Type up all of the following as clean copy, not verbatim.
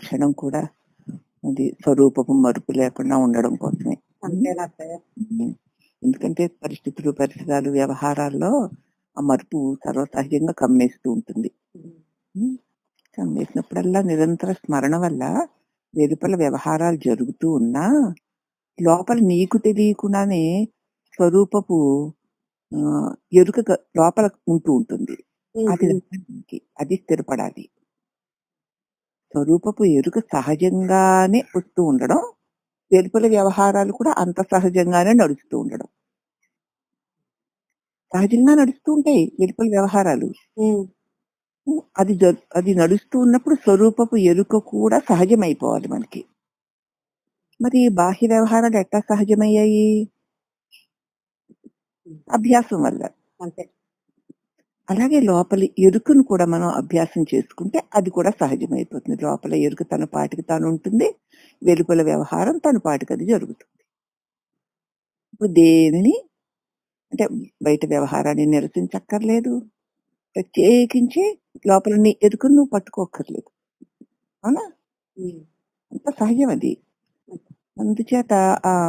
క్షణం కూడా అది స్వరూపపు మరుపు లేకుండా ఉండడం కోసమే. అంతేనా అత్తయ్య? ఎందుకంటే పరిస్థితులు, పరిసరాలు, వ్యవహారాల్లో ఆ మరుపు సర్వసహజంగా కమ్మేస్తూ ఉంటుంది. కమ్మేసినప్పుడల్లా నిరంతర స్మరణ వల్ల వెలుపల వ్యవహారాలు జరుగుతూ ఉన్నా లోపల నీకు తెలియకుండానే స్వరూపపు ఎరుక లోపల ఉంటూ ఉంటుంది. అది స్థిరపడాలి. స్వరూపపు ఎరుక సహజంగానే వస్తూ ఉండడం, వెలుపల వ్యవహారాలు కూడా అంత సహజంగానే నడుస్తూ ఉండడం. సహజంగా నడుస్తూ ఉంటాయి వెలుపల వ్యవహారాలు. అది నడుస్తూ ఉన్నప్పుడు స్వరూపపు ఎరుక కూడా సహజమైపోవాలి మనకి. మరి బాహ్య వ్యవహారాలు ఎట్లా సహజమయ్యాయి? అభ్యాసం వల్ల. అంతే. అలాగే లోపలి ఎరుకను కూడా మనం అభ్యాసం చేసుకుంటే అది కూడా సహజమైపోతుంది. లోపల ఎరుక తన పాటికి తాను ఉంటుంది, వెలుపల వ్యవహారం తన పాటికి అది జరుగుతుంది. ఇప్పుడు దేనిని అంటే బయట వ్యవహారాన్ని నిరసించక్కర్లేదు, ప్రత్యేకించి లోపల నీ ఎరుకను నువ్వు పట్టుకోక్కర్లేదు. అవునా? అంత సహజం అది. అందుచేత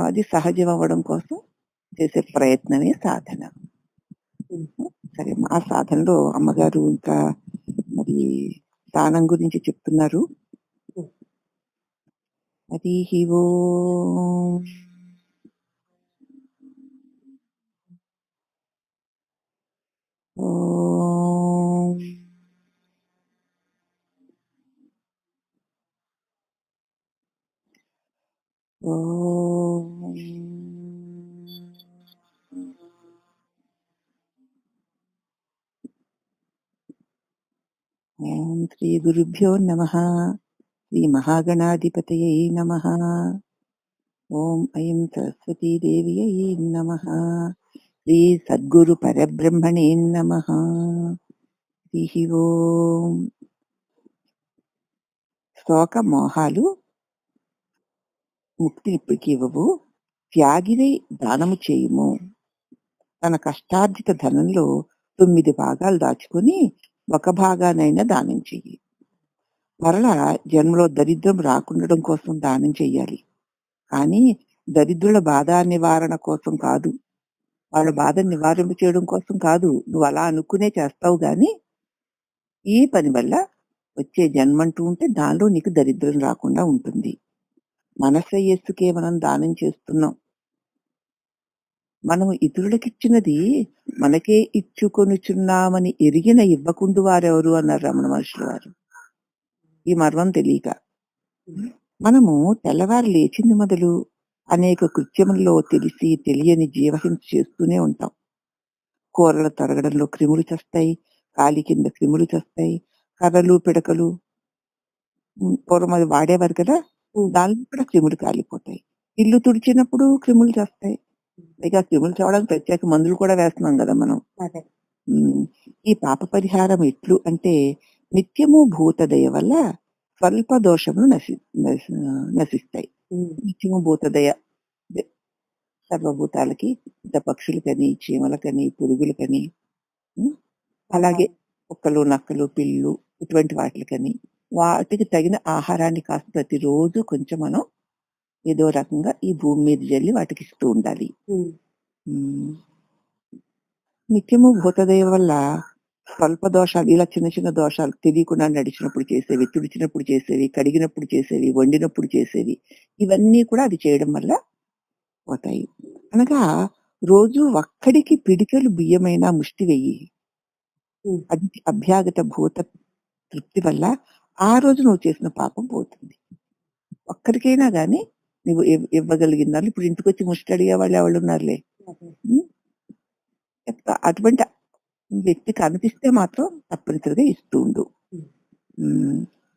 అది సహజం అవ్వడం కోసం చేసే ప్రయత్నమే సాధన. సరే, ఆ సాధనలో అమ్మగారు ఇంకా మరి స్థానం గురించి చెప్తున్నారు. అది ఓం ఓం ఓం ఓం శ్రీ గురుభ్యో నమః. శ్రీ మహాగణాధిపతయై నమః. ఓం ఐం సరస్వతీ దేవ్యై నమః. శ్రీ సద్గురు పరబ్రహ్మణే నమః. శ్రీ ఓం. శోక మోహాలు ముక్తిని ఇప్పటికి ఇవ్వవు. త్యాగివై దానము చేయుము. తన కష్టార్జిత ధనంలో 9 భాగాలు దాచుకొని 1 భాగానైనా దానం చెయ్యి. మరలా జన్మలో దరిద్రం రాకుండడం కోసం దానం చెయ్యాలి. కానీ దరిద్రుల బాధ నివారణ కోసం కాదు, వాళ్ళ బాధ నివారింప చేయడం కోసం కాదు. నువ్వు అలా అనుకునే చేస్తావు గాని ఈ పని వల్ల వచ్చే జన్మంటూ ఉంటే దానిలో నీకు దరిద్రం రాకుండా ఉంటుంది. మన శ్రేయస్సుకే మనం దానం చేస్తున్నాం. మనం ఇతరులకిచ్చినది మనకే ఇచ్చుకొనుచున్నామని ఎరిగిన ఇవ్వకుండు వారెవరు అన్నారు రమణ మహర్షుల వారు. ఈ మర్మం తెలియక మనము తెల్లవారు లేచింది మొదలు అనేక కృత్యములలో తెలిసి తెలియని జీవహింస చేస్తూనే ఉంటాం. కూరలు తరగడంలో క్రిములు చస్తాయి, కాలి కింద క్రిములు చస్తాయి, కర్రలు పిడకలు పూర్వం అది వాడేవారు కదా, దానిలో కూడా క్రిములు కాలిపోతాయి. ఇల్లు తుడిచినప్పుడు క్రిములు చేస్తాయి. పైగా క్రిములు చావడానికి ప్రత్యేక మందులు కూడా వేస్తున్నాం కదా మనం. ఈ పాప పరిహారం ఎట్లు అంటే నిత్యము భూతదయ వల్ల స్వల్ప దోషములు నశిస్తాయి. నిత్యము భూతదయ సర్వభూతాలకి, పక్షులకని, చీమలకని, పురుగులకని, అలాగే కుక్కలు, నక్కలు, పిల్లు ఇటువంటి వాటికని వాటికి తగిన ఆహారాన్ని కాస్త ప్రతిరోజు కొంచెం మనం ఏదో రకంగా ఈ భూమి మీద జల్లి వాటికి ఇస్తూ ఉండాలి. నిత్యము భూతదయ వల్ల స్వల్ప దోషాలు, ఇలా చిన్న చిన్న దోషాలు తెలియకుండా నడిచినప్పుడు చేసేవి, తుడిచినప్పుడు చేసేవి, కడిగినప్పుడు చేసేవి, వండినప్పుడు చేసేవి, ఇవన్నీ కూడా అది చేయడం వల్ల పోతాయి. అనగా రోజు ఒక్కడికి పిడికెలు బియ్యమైనా ముష్టి వెయ్యి. అది అభ్యాగత భూత తృప్తి వల్ల ఆ రోజు నువ్వు చేసిన పాపం పోతుంది. ఒక్కరికైనా గాని నువ్వు ఇవ్వగలిగిన ఇప్పుడు ఇంటికి వచ్చి ముష్టి అడిగే వాళ్ళు ఎవరు ఉన్నారులే. అటువంటి వ్యక్తి కనిపిస్తే మాత్రం తప్పనిసరిగా ఇస్తూ ఉండు.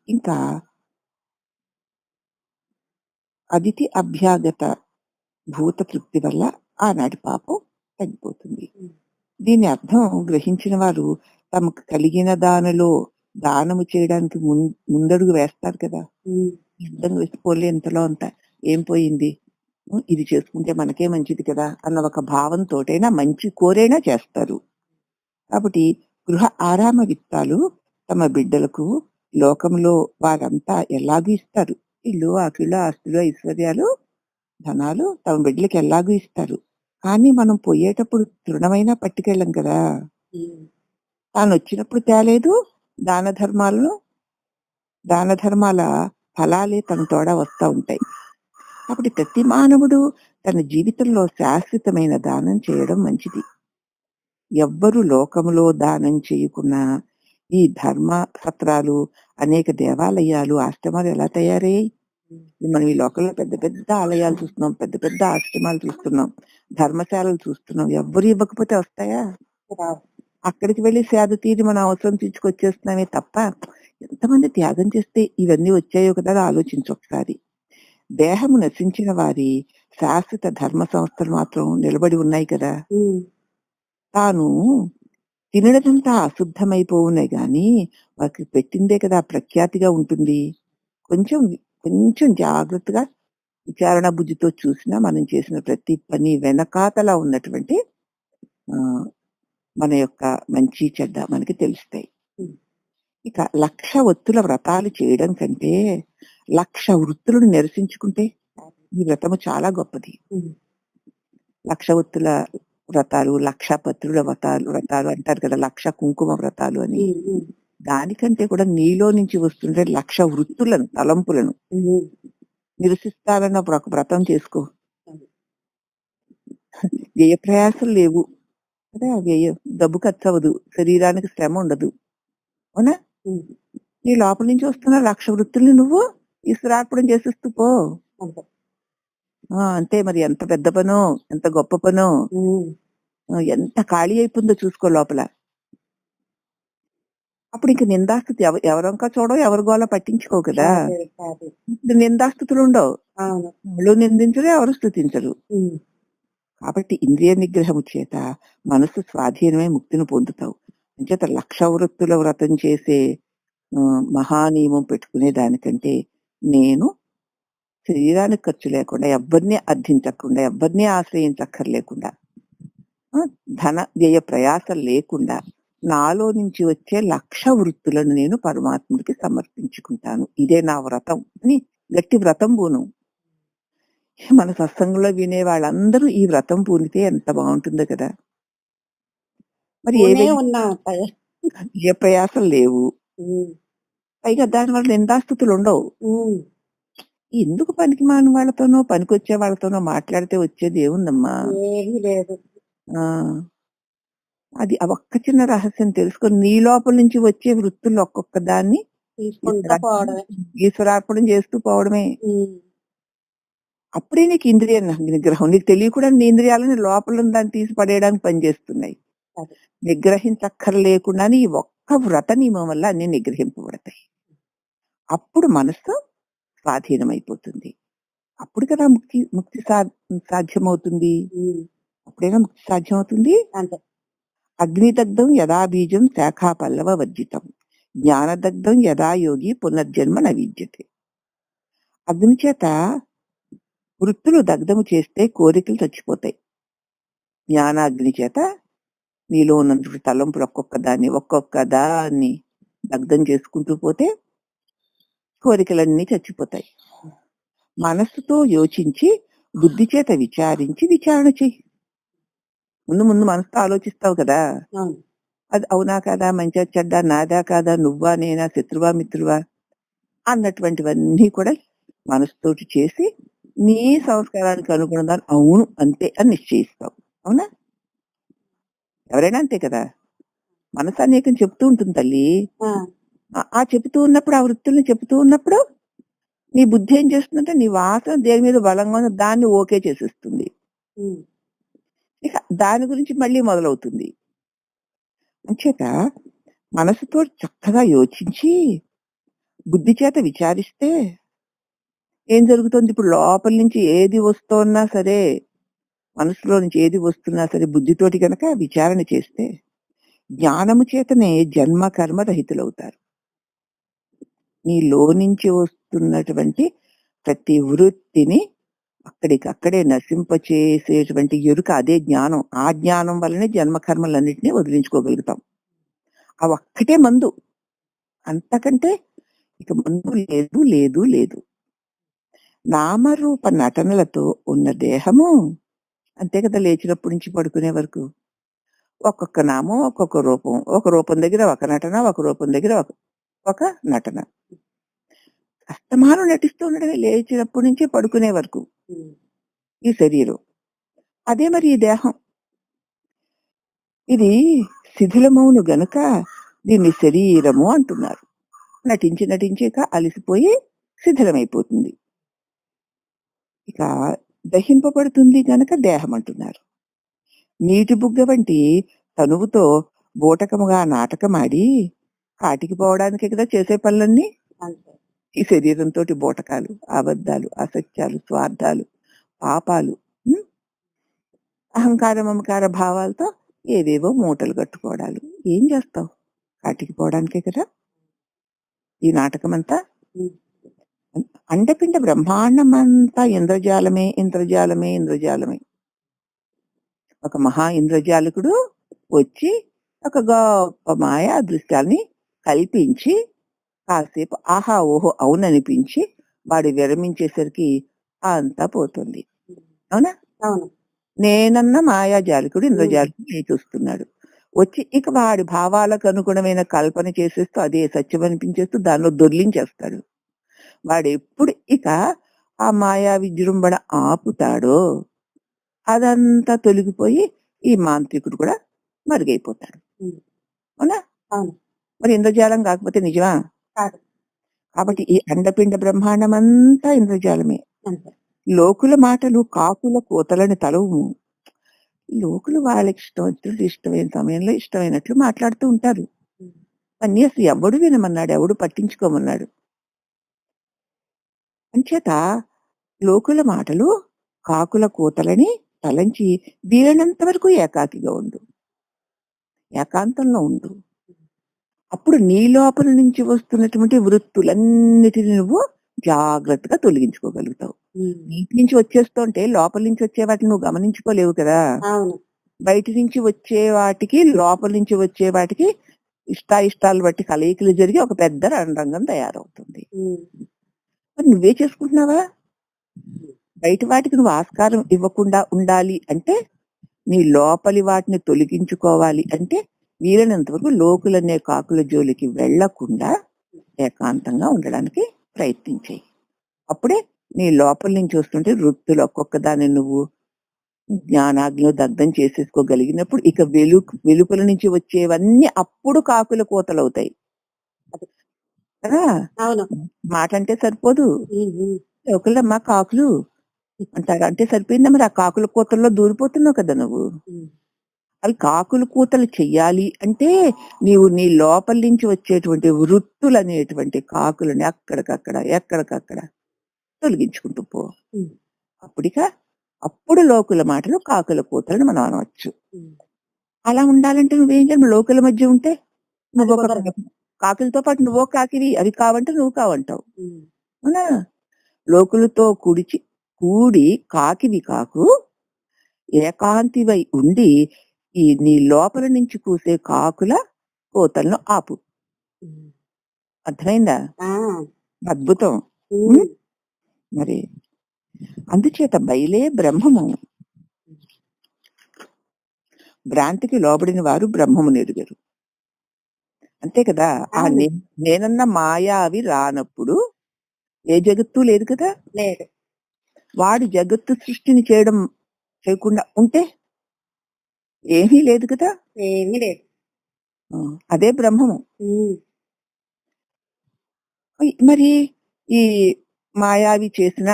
ఇంకా అదితి అభ్యాగత భూత తృప్తి వల్ల ఆనాటి పాపం తగ్గిపోతుంది. దీని అర్థం గ్రహించిన వారు తమకు కలిగిన దానిలో దానము చేయడానికి ముందడుగు వేస్తారు కదా. వేసిపోలే ఎంతలో అంత ఏం పోయింది, ఇది చేసుకుంటే మనకే మంచిది కదా అన్న ఒక భావంతోటైనా మంచి కోరైనా చేస్తారు. కాబట్టి గృహ ఆరామ విత్తాలు తమ బిడ్డలకు లోకంలో వారంతా ఎలాగూ ఇస్తారు. ఇల్లు, ఆకిళ్ళు, ఆస్తులు, ఐశ్వర్యాలు, ధనాలు తమ బిడ్డలకి ఎలాగూ ఇస్తారు. కానీ మనం పోయేటప్పుడు తృణమైనా పట్టుకెళ్ళం కదా! తానొచ్చినప్పుడు తేలేదు. దాన ధర్మాలను దాన ధర్మాల ఫలాలే తన తోడ వస్తా ఉంటాయి. కాబట్టి ప్రతి మానవుడు తన జీవితంలో శాశ్వతమైన దానం చేయడం మంచిది. ఎవ్వరు లోకములో దానం చేయకున్నా ఈ ధర్మ సత్రాలు, అనేక దేవాలయాలు, ఆశ్రమాలు ఎలా తయారయ్యాయి? మనం ఈ లోకంలో పెద్ద పెద్ద ఆలయాలు చూస్తున్నాం, పెద్ద పెద్ద ఆశ్రమాలు చూస్తున్నాం, ధర్మశాలలు చూస్తున్నాం. ఎవ్వరు ఇవ్వకపోతే వస్తాయా? అక్కడికి వెళ్ళి సేద తీరి మన అవసరం తీర్చుకొచ్చేస్తున్నామే తప్ప ఎంతమంది త్యాగం చేస్తే ఇవన్నీ వచ్చాయో కదా అని ఆలోచించు ఒకసారి. దేహము నశించిన వారి శాశ్వత ధర్మ సంస్థలు మాత్రం నిలబడి ఉన్నాయి కదా! తాను తినడమంతా అశుద్ధమైపోవునే గాని వారికి పెట్టిందే కదా ప్రఖ్యాతిగా ఉంటుంది. కొంచెం కొంచెం జాగ్రత్తగా విచారణ బుద్ధితో చూసినా మనం చేసిన ప్రతి పని వెనకాతల ఉన్నటువంటి మన యొక్క మంచి చెడ్డ మనకి తెలుస్తాయి. ఇక 1,00,000 ఒత్తుల వ్రతాలు చేయడం కంటే 1,00,000 వృత్తులను నిరసించుకుంటే ఈ వ్రతము చాలా గొప్పది. 1,00,000 ఒత్తుల వ్రతాలు, 1,00,000 పత్రుల వ్రతాలు అంటారు కదా, 1,00,000 కుంకుమ వ్రతాలు అని. దానికంటే కూడా నీలో నుంచి వస్తుంటే 1,00,000 వృత్తులను, తలంపులను నిరసిస్తానన్న ఒక వ్రతం చేసుకో. వ్యయ ప్రయాసం లేవు కదా, డబ్బు ఖర్చు అవ్వదు, శరీరానికి శ్రమ ఉండదు. అవునా? నీ లోపల నుంచి వస్తున్న 1,00,000 వృత్తుల్ని నువ్వు ఈశ్వరార్పణం చేసేస్తూ పో. అంతే. మరి ఎంత పెద్ద పనో, ఎంత గొప్ప పనో, ఎంత ఖాళీ అయిపోయిందో చూసుకో లోపల. అప్పుడు ఇంక నిందాస్తుతి ఎవరంకా చూడవు, ఎవరి గోల పట్టించుకో కదా. నిందాస్తుతులు ఉండవు, వాళ్ళు నిందించరు, ఎవరు స్తుతించరు. కాబట్టి ఇంద్రియ నిగ్రహము చేత మనసు స్వాధీనమై ముక్తిని పొందుతావు. అంచేత 1,00,000 వృత్తుల వ్రతం చేసే మహానియమం పెట్టుకునే దానికంటే నేను శరీరానికి ఖర్చు లేకుండా, ఎవ్వరిని అర్థించకుండా, ఎవ్వరిని ఆశ్రయించక్కర్లేకుండా, ధన వ్యయ ప్రయాసం లేకుండా నాలో నుంచి వచ్చే 1,00,000 వృత్తులను నేను పరమాత్ముడికి సమర్పించుకుంటాను. ఇదే నా వ్రతం అని గట్టి వ్రతం పూను. మన సత్సంగంలో వినే వాళ్ళందరూ ఈ వ్రతం పూనితే ఎంత బాగుంటుందో కదా. మరి ఏ ప్రయాసం లేవు, పైగా దానివల్ల నిందాస్తుతులు ఉండవు. ఎందుకు పనికి మాని వాళ్ళతోనో, పనికొచ్చే వాళ్ళతోనో మాట్లాడితే వచ్చేది ఏముందమ్మా? అది ఒక్క చిన్న రహస్యం తెలుసుకొని నీ లోపల నుంచి వచ్చే వృత్తులు ఒక్కొక్క దాన్ని ఈశ్వరార్పణం చేస్తూ పోవడమే. అప్పుడే నీకు ఇంద్రియ నిగ్రహం. నీకు తెలియకుండా నీ ఇంద్రియాలని లోపల దాన్ని తీసి పడేయడానికి పనిచేస్తున్నాయి. నిగ్రహించక్కర్లేకుండానే ఈ ఒక్క వ్రత నియమం వల్ల అన్ని నిగ్రహింపబడతాయి. అప్పుడు మనస్సు స్వాధీనమైపోతుంది. అప్పుడు కదా ముక్తి సాధ్యమవుతుంది. అప్పుడేనా ముక్తి సాధ్యమవుతుంది. అగ్నిదగ్ధం యదా బీజం శాఖా పల్లవ వర్జితం, జ్ఞానదగ్ధం యదా యోగి పునర్జన్మ నవిద్యతే. అగ్ని చేత వృత్తులు దగ్ధము చేస్తే కోరికలు చచ్చిపోతాయి. జ్ఞానాగ్ని చేత నీలో ఉన్న తలంపులు ఒక్కొక్క దాన్ని దగ్ధం చేసుకుంటూ పోతే కోరికలన్నీ చచ్చిపోతాయి. మనస్సుతో యోచించి, బుద్ధి చేత విచారించి విచారణ చెయ్యి. ముందు మనసుతో ఆలోచిస్తావు కదా, అది అవునా కాదా, మంచిగా చెడ్డా, నాదా కాదా, నువ్వా నేనా, శత్రువా మిత్రువా అన్నటువంటివన్నీ కూడా మనసుతోటి చేసి నీ సంస్కారానికి అనుగుణంగా అవును అంతే అని నిశ్చయిస్తావు. అవునా? ఎవరైనా అంతే కదా. మనసు అనేకం చెప్తూ ఉంటుంది తల్లి. ఆ చెబుతూ ఉన్నప్పుడు, ఆ వృత్తుల్ని చెబుతూ ఉన్నప్పుడు నీ బుద్ధి ఏం చేస్తుందంటే నీ వాసన దేని మీద బలంగా ఉందో దాన్ని ఓకే చేసేస్తుంది. ఇక దాని గురించి మళ్ళీ మొదలవుతుంది. అంచేత మనసుతో చక్కగా యోచించి బుద్ధి చేత విచారిస్తే ఏం జరుగుతుంది? ఇప్పుడు లోపల నుంచి ఏది వస్తున్నా సరే, మనసులో నుంచి ఏది వస్తున్నా సరే బుద్ధితోటి కనుక విచారణ చేస్తే జ్ఞానము చేతనే జన్మ కర్మ రహితులవుతారు. నీలో నుంచి వస్తున్నటువంటి ప్రతి వృత్తిని అక్కడికక్కడే నశింపచేసేటువంటి ఎరుక అదే జ్ఞానం. ఆ జ్ఞానం వల్లనే జన్మ కర్మలన్నింటినీ వదిలించుకోగలుగుతాం. ఆ ఒక్కటే మందు. అంతకంటే ఇక ముందు లేదు, లేదు, లేదు. నామరూప నటనలతో ఉన్న దేహము అంతే కదా! లేచినప్పటి నుంచి పడుకునే వరకు. ఒక్కొక్క నామం, ఒక్కొక్క రూపం. ఒక రూపం దగ్గర ఒక నటన, ఒక రూపం దగ్గర ఒక నటన. అస్తమానం నటిస్తూ ఉండడమే లేచినప్పటి నుంచి పడుకునే వరకు. ఈ శరీరం. అదే మరి ఈ దేహం. ఇది శిథిలమవును గనుక దీన్ని శరీరము అంటున్నారు. నటించి నటించాక అలసిపోయి శిథిలమైపోతుంది. ఇక దహింపబడుతుంది గనక దేహం అంటున్నారు. నీటి బుగ్గ వంటి తనువుతో బూటకముగా నాటకమాడి కాటికి పోవడానికే కదా చేసే పనులన్నీ. ఈ శరీరంతోటి బూటకాలు, అబద్ధాలు, అసత్యాలు, స్వార్థాలు, పాపాలు, అహంకార మమకార భావాలతో ఏవేవో మూటలు కట్టుకోవడాలు. ఏం చేస్తావు? కాటికి పోవడానికే కదా ఈ నాటకం అంతా. అండపిండ బ్రహ్మాండమంతా ఇంద్రజాలమే, ఇంద్రజాలమే, ఇంద్రజాలమే. ఒక మహా ఇంద్రజాలకుడు వచ్చి ఒక గొప్ప మాయా దృశ్యాల్ని కల్పించి కాసేపు ఆహా ఓహో అవుననిపించి వాడు విరమించేసరికి అంతా పోతుంది. అవునా? అవును. నేనన్న మాయాజాలకుడు ఇంద్రజాలకుడు చూస్తున్నాడు. వచ్చి ఇక వాడి భావాలకు అనుగుణమైన కల్పన చేసేస్తూ అదే సత్యం అనిపించేస్తూ దానిలో దొర్లించేస్తాడు. వాడు ఎప్పుడు ఇక ఆ మాయా విజృంభణ ఆపుతాడో అదంతా తొలగిపోయి ఈ మాంత్రికుడు కూడా మరుగైపోతాడు. అవునా? మరి ఇంద్రజాలం కాకపోతే నిజమా? కాబట్టి ఈ అండపిండ బ్రహ్మాండం అంతా ఇంద్రజాలమే. లోకుల మాటలు కాకుల కోతలని తలవు. లోకులు వాళ్ళకి ఇష్టం వచ్చినట్టు ఇష్టమైన సమయంలో ఇష్టమైనట్లు మాట్లాడుతూ ఉంటారు. అన్నీ అసలు ఎవడు వినమన్నాడు, ఎవడు పట్టించుకోమన్నాడు. అంచేత లోకుల మాటలు కాకుల కోతలని తలంచి వీలైనంత వరకు ఏకాకిగా ఉండు, ఏకాంతంలో ఉండు. అప్పుడు నీ లోపల నుంచి వస్తున్నటువంటి వృత్తులన్నిటిని నువ్వు జాగ్రత్తగా తొలగించుకోగలుగుతావు. నీటి నుంచి వచ్చేస్తుంటే లోపల నుంచి వచ్చే వాటిని నువ్వు గమనించుకోలేవు కదా. బయట నుంచి వచ్చే వాటికి లోపల నుంచి వచ్చే వాటికి ఇష్టాయిష్టాలు బట్టి కలయికలు జరిగి ఒక పెద్ద రణరంగం తయారవుతుంది. మరి నువ్వే చేసుకుంటున్నావా? బయట వాటికి నువ్వు ఆస్కారం ఇవ్వకుండా ఉండాలి అంటే, నీ లోపలి వాటిని తొలగించుకోవాలి అంటే వీలైనంత వరకు లోకులనే కాకుల జోలికి వెళ్లకుండా ఏకాంతంగా ఉండడానికి ప్రయత్నించేయి. అప్పుడే నీ లోపల నుంచి వస్తుంటే వృత్తులు ఒక్కొక్క దాన్ని నువ్వు జ్ఞానాగ్నిలో దగ్ధం చేసేసుకోగలిగినప్పుడు ఇక వెలుపల నుంచి వచ్చేవన్నీ అప్పుడు కాకుల కోతలవుతాయి కదా. మాట అంటే సరిపోదు, ఒకళ్ళమ్మా కాకులు అంటారు అంటే సరిపోయిందా? మరి ఆ కాకుల కూతల్లో దూరిపోతున్నావు కదా నువ్వు. అవి కాకుల కూతలు చెయ్యాలి అంటే నీవు నీ లోపల నుంచి వచ్చేటువంటి వృత్తులు అనేటువంటి కాకులని అక్కడికక్కడ ఎక్కడికక్కడ తొలగించుకుంటూ పో. అప్పుడు లోకుల మాటలు కాకుల కూతలను మనం అనవచ్చు. అలా ఉండాలంటే నువ్వేం చేయాలి? లోకుల మధ్య ఉంటే నువ్వు ఒక కాకులతో పాటు నువ్వు కాకివి, అవి కావంటే నువ్వు కావంటావు. అవునా? లోకులతో కూడి కాకివి కాకు ఏకాంతివై ఉండి ఈ నీ లోపల నుంచి కూసే కాకుల కోతలను ఆపు. అర్థమైందా? అద్భుతం. మరి అందుచేత బయలే బ్రహ్మము. భ్రాంతికి లోబడిన వారు బ్రహ్మమును ఎరుగరు. అంతే కదా. ఆ నేనన్న మాయా అవి రానప్పుడు ఏ జగత్తు లేదు కదా. లేదు. వాడు జగత్తు సృష్టిని చేయకుండా ఉంటే ఏమీ లేదు కదా. ఏమీ లేదు. అదే బ్రహ్మము. మరి ఈ మాయావి చేసిన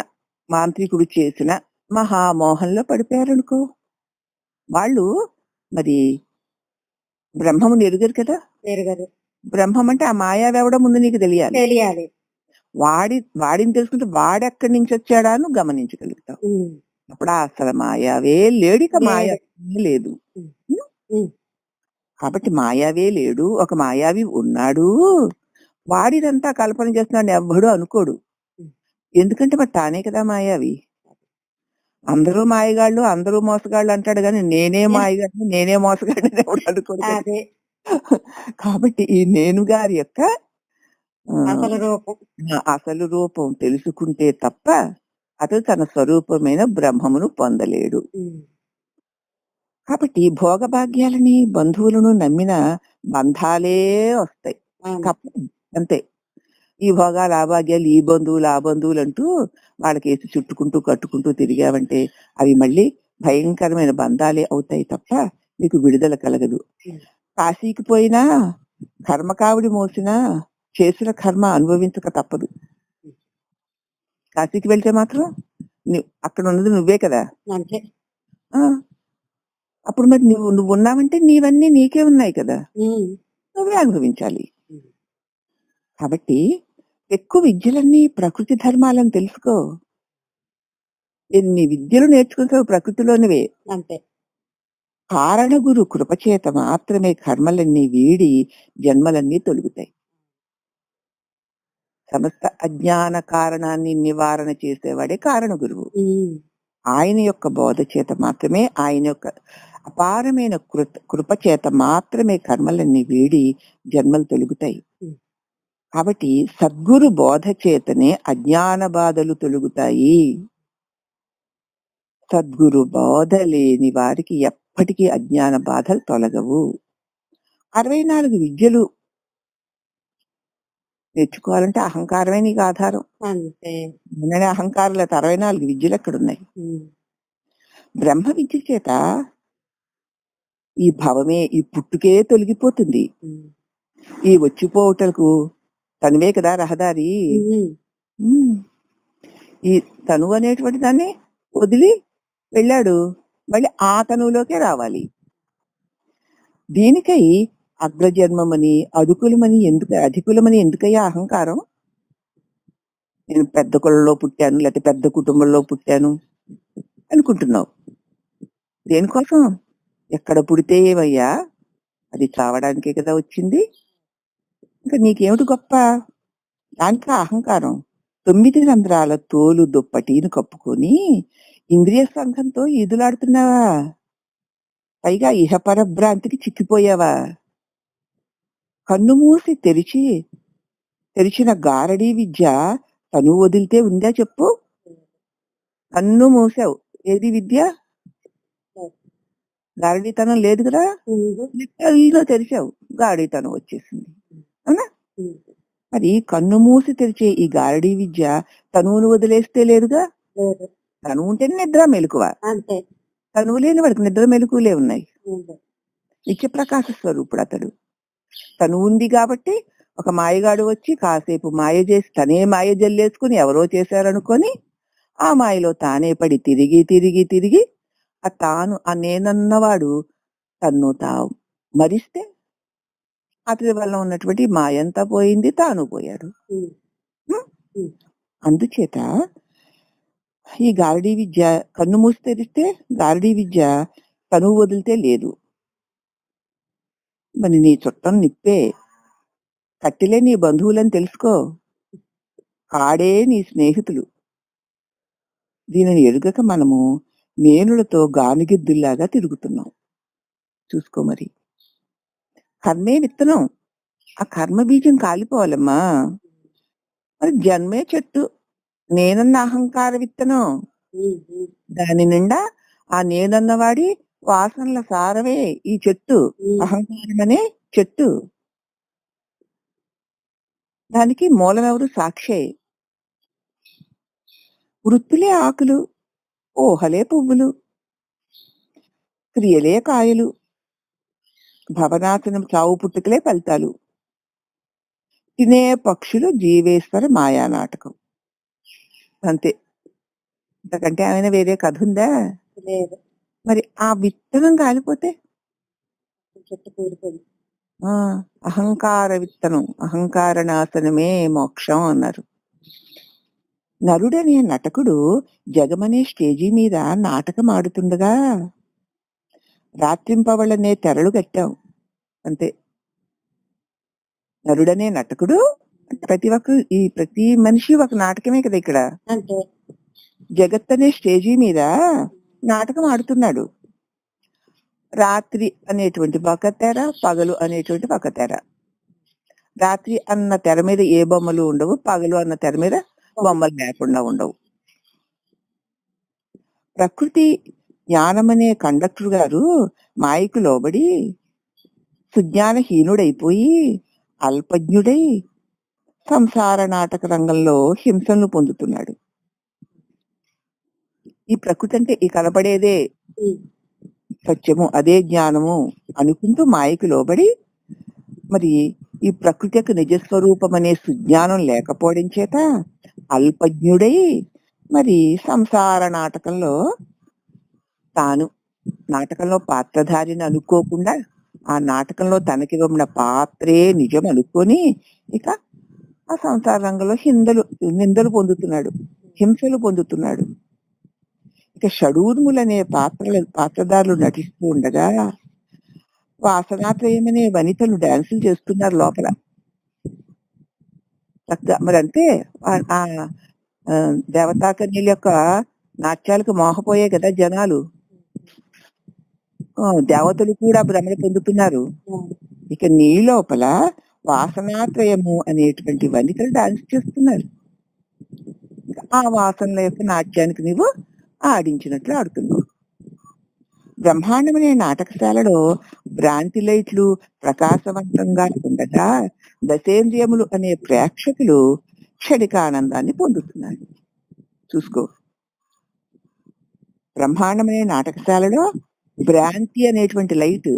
మాంత్రికుడు చేసిన మహామోహంలో పడిపోయారనుకో, వాళ్ళు మరి బ్రహ్మముని ఎరుగరు కదా. ఎరుగరు. బ్రహ్మం అంటే ఆ మాయావి ఎవడో ముందు నీకు తెలియాలి. వాడిని తెలుసుకుంటే వాడెక్కడి నుంచి వచ్చాడా అని గమనించగలుగుతావు. అప్పుడు అసలు మాయావే లేడు, ఇక మాయావే లేదు. కాబట్టి మాయావే లేడు, ఒక మాయావి ఉన్నాడు. వాడిదంతా కల్పన చేస్తున్నాడు ఎవ్వడు అనుకోడు. ఎందుకంటే మరి తానే కదా మాయావి. అందరూ మాయగాళ్ళు, అందరూ మోసగాళ్ళు అంటాడు కానీ నేనే మాయగాడిని, నేనే మోసగాడిని ఎవడు అనుకోడు. కాబట్టి ఈ నేను గారి యొక్క అసలు రూపం. అసలు రూపం తెలుసుకుంటే తప్ప అతడు తన స్వరూపమైన బ్రహ్మమును పొందలేడు. కాబట్టి భోగభాగ్యాలని బంధువులను నమ్మిన బంధాలే వస్తాయి. తప్పదు అంతే. ఈ భోగాలు ఆ భాగ్యాలు ఈ బంధువులు ఆ బంధువులు అంటూ వాళ్ళకేసి చుట్టుకుంటూ కట్టుకుంటూ తిరిగావంటే అవి మళ్ళీ భయంకరమైన బంధాలే అవుతాయి తప్ప నీకు విడుదల కలగదు. కాశీకి పోయినా కర్మకావిడి మోసినా చేసిన కర్మ అనుభవించక తప్పదు. కాశీకి వెళ్తే మాత్రం అక్కడ ఉన్నది నువ్వే కదా. అప్పుడు మరి నువ్వు ఉన్నావంటే నీవన్నీ నీకే ఉన్నాయి కదా, నువ్వే అనుభవించాలి. కాబట్టి ఎక్కువ విద్యలన్నీ ప్రకృతి ధర్మాలను తెలుసుకో. ఎన్ని విద్యలు నేర్చుకుంటావు ప్రకృతిలోనివే. అంతే. కారణ గురు కృపచేత మాత్రమే కర్మలన్నీ వీడి జన్మలన్నీ తొలుగుతాయి. సమస్త అజ్ఞాన కారణాన్ని నివారణ చేసేవాడే కారణ గురువు. ఆయన యొక్క బోధ చేత మాత్రమే, ఆయన యొక్క అపారమైన కృపచేత మాత్రమే కర్మలన్నీ వీడి జన్మలు తొలుగుతాయి. కాబట్టి సద్గురు బోధ చేతనే అజ్ఞాన బాధలు తొలుగుతాయి. సద్గురు బోధ లేని వారికి ఎప్పటికీ అజ్ఞాన బాధలు తొలగవు. 64 విద్యలు నేర్చుకోవాలంటే అహంకారమే నీకు ఆధారం. అంతే. అహంకారం లేక 64 విద్యలు ఎక్కడున్నాయి? బ్రహ్మ విద్య చేత ఈ భవమే, ఈ పుట్టుకే తొలగిపోతుంది. ఈ వచ్చిపోవటకు తనువే కదా రహదారి. ఈ తనువు అనేటువంటి దాన్ని వదిలి వెళ్ళాడు, మళ్ళీ ఆ తనువులోకే రావాలి. దీనికై అగ్రజన్మమని అధికులమని ఎందుకయ్యా అహంకారం? నేను పెద్ద కులంలో పుట్టాను, లేకపోతే పెద్ద కుటుంబంలో పుట్టాను అనుకుంటున్నావు. దేనికోసం? ఎక్కడ పుడితే ఏమయ్యా, అది చావడానికే కదా వచ్చింది. ఇంకా నీకేమిటి గొప్ప? దానికి అహంకారం. 9 రంధ్రాల తోలు దుప్పటిని కప్పుకొని ఇంద్రియ సంఘంతో ఈదులాడుతున్నావా? పైగా ఇహపర భ్రాంతికి చిక్కిపోయావా? కన్ను మూసి తెరిచిన గారడీ విద్య తను వదిలితే ఉందా చెప్పు? కన్ను మూసావు, ఏది విద్య? గారడీతనం లేదు కదా. తెరిచావు, గారడీతనం వచ్చేసింది. అవునా? మరి కన్ను మూసి తెరిచే ఈ గారడీ విద్య తనువును వదిలేస్తే లేదుగా. తనువు ఉంటేనే నిద్ర మెలకువ. తనువు లేని వాడికి నిద్ర మెలకువలే ఉన్నాయి. నిత్య ప్రకాశ స్వరూపుడు అతడు. తను ఉంది కాబట్టి ఒక మాయగాడు వచ్చి కాసేపు మాయ చేసి తనే మాయ జల్లేసుకుని ఎవరో చేశారనుకొని ఆ మాయలో తానే పడి తిరిగి ఆ నేనన్నవాడు తన్ను మరిస్తే అతడి వల్ల ఉన్నటువంటి మాయంతా పోయింది, తాను పోయాడు. అందుచేత ఈ గారడీ విద్య కన్ను మూసి తెరిస్తే గారడీ విద్య తనువు వదిలితే లేదు. మరి నీ చుట్టం నిప్పే, కట్టిలే నీ బంధువులని తెలుసుకో, కాడే నీ స్నేహితులు. దీనిని ఎరుగక మనము మేనులతో గానుగిద్దుల్లాగా తిరుగుతున్నాం. చూసుకో. మరి కర్మే విత్తనం, ఆ కర్మ బీజం కాలిపోవాలమ్మా. మరి జన్మే చెట్టు, నేనన్న అహంకార విత్తనం. దాని నిండా ఆ నేనన్నవాడి వాసనల సారమే ఈ చెట్టు, అహంకారం అనే చెట్టు. దానికి మూలమెవరు? సాక్షే. వృత్తులే ఆకులు, ఊహలే పువ్వులు, క్రియలే కాయలు, భవనాశనం చావు పుట్టుకలే ఫలితాలు. తినే పక్షులు జీవేశ్వర మాయా నాటకం. అంతే. ఇంతకంటే ఏమైనా వేరే కథ ఉందా? మరి ఆ విత్తనం కాలిపోతే అహంకార విత్తనం, అహంకార నాశనమే మోక్షం అన్నారు. నరుడనే నటకుడు జగమనే స్టేజీ మీద నాటకం ఆడుతుండగా రాత్రింపవళ్ళనే తెరలు కట్టాం. అంతే. నరుడనే నటకుడు ప్రతి మనిషి ఒక నాటకమే కదా ఇక్కడ. జగత్ అనే స్టేజీ మీద నాటకం ఆడుతున్నాడు. రాత్రి అనేటువంటి ఒక తెర, పగలు అనేటువంటి ఒక తెర. రాత్రి అన్న తెర మీద ఏ బొమ్మలు ఉండవు. పగలు అన్న తెర మీద బొమ్మలు లేకుండా ఉండవు. ప్రకృతి జ్ఞానమనే కండక్టర్ గారు మాయకు లోబడి సుజ్ఞానహీనుడైపోయి అల్పజ్ఞుడై సంసార నాటక రంగంలో హింసలను పొందుతున్నాడు. ఈ ప్రకృతి అంటే ఈ కనపడేదే సత్యము, అదే జ్ఞానము అనుకుంటూ మాయకు లోబడి మరి ఈ ప్రకృతి యొక్క నిజస్వరూపం అనే సుజ్ఞానం లేకపోవడం చేత అల్పజ్ఞుడై మరి సంసార నాటకంలో తాను నాటకంలో పాత్రధారిని అనుకోకుండా ఆ నాటకంలో తనకి ఉన్న పాత్రే నిజం అనుకొని ఇక ఆ సంసార రంగంలో నిందలు పొందుతున్నాడు, హింసలు పొందుతున్నాడు. ఇక షడూర్ములనే పాత్రధారులు నటిస్తూ ఉండగా వాసనాత్రయమనే వనితలు డాన్సులు చేస్తున్నారు లోపల. మరి అంతే ఆ దేవతాకన్యల యొక్క నాట్యాలకు మోహపోయే కదా జనాలు. దేవతలు కూడా భ్రమణ పొందుతున్నారు. ఇక నీ లోపల వాసనాత్రయము అనేటువంటి వనితలు డాన్స్ చేస్తున్నారు. ఆ వాసనల యొక్క నాట్యానికి నీవు ఆడించినట్లు ఆడుతున్నావు. బ్రహ్మాండమనే నాటకశాలలో భ్రాంతి లైట్లు ప్రకాశవంతంగా ఉండగా దశేంద్రియములు అనే ప్రేక్షకులు క్షణికానందాన్ని పొందుతున్నారు. చూసుకో, బ్రహ్మాండమనే నాటకశాలలో భ్రాంతి అనేటువంటి లైట్,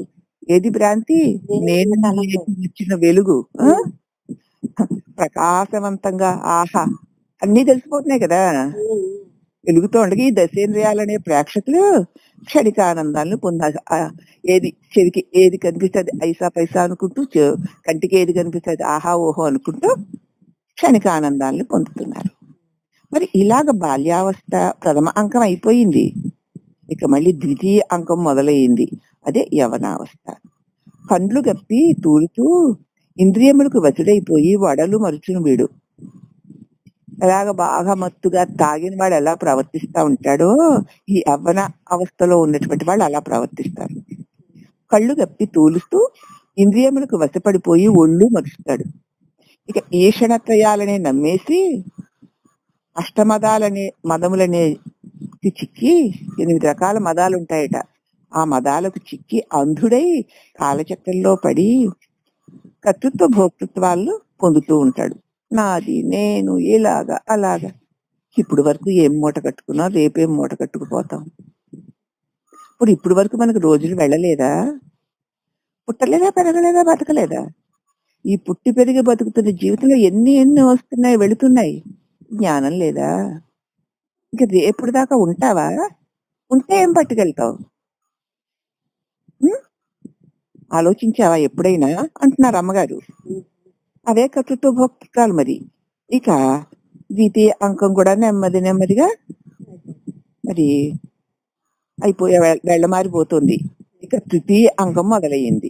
ఏది భ్రాంతి? నేను ఇచ్చిన వెలుగు ప్రకాశవంతంగా ఆహా అన్ని తెలిసిపోతున్నాయి కదా వెలుగుతో ఉండగా ఈ దశేంద్రియాలనే ప్రేక్షకులు క్షణికానందాలను పొందాలి. ఏది చెవికి ఏది కనిపిస్తుంది ఐసా పైసా అనుకుంటూ, కంటికి ఏది కనిపిస్తుంది ఆహా ఓహో అనుకుంటూ క్షణికానందాలను పొందుతున్నారు. మరి ఇలాగ బాల్యావస్థ ప్రథమ అంకం అయిపోయింది. ఇక మళ్ళీ ద్వితీయ అంకం మొదలయ్యింది, అదే యవనావస్థ. పండ్లు గప్పి తూలుతూ ఇంద్రియములకు వసుడైపోయి వడలు మరుచును వీడు. అలాగ బాగా మత్తుగా తాగిన వాడు ఎలా ప్రవర్తిస్తా ఉంటాడో ఈ యవ్వన అవస్థలో ఉన్నటువంటి వాళ్ళు అలా ప్రవర్తిస్తారు. కళ్ళు గప్పి తూలుస్తూ ఇంద్రియములకు వశపడిపోయి ఒళ్ళు మరుస్తాడు. ఇక ఈషణత్రయాలనే నమ్మేసి అష్టమదాలనే మదములనే చిక్కి 8 రకాల మదాలు ఉంటాయట. ఆ మదాలకు చిక్కి అంధుడై కాలచక్రంలో పడి కర్తృత్వ భోక్తృత్వాలను పొందుతూ ఉంటాడు. నాది నేను ఇలాగా అలాగా. ఇప్పుడు వరకు ఏం మూట కట్టుకున్నా రేపేం మూట కట్టుకుపోతాం. ఇప్పుడు వరకు మనకు రోజులు వెళ్ళలేదా? పుట్టలేదా, పెరగలేదా, బతకలేదా? ఈ పుట్టి పెరిగి బతుకుతున్న జీవితంలో ఎన్ని వస్తున్నాయి వెళుతున్నాయి. జ్ఞానం లేదా? ఇంకా రేపుడు దాకా ఉంటావా? ఉంటే ఏం పట్టుకెళ్తావు? ఆలోచించావా ఎప్పుడైనా అంటున్నారు అమ్మగారు. అవే కర్తృత్వ భోక్తృత్వాలు. మరి ఇక ద్వితీయ అంకం కూడా నెమ్మదిగా మరి అయిపోయే వెళ్ళమారిపోతుంది. ఇక తృతీయ అంకం మొదలయ్యింది,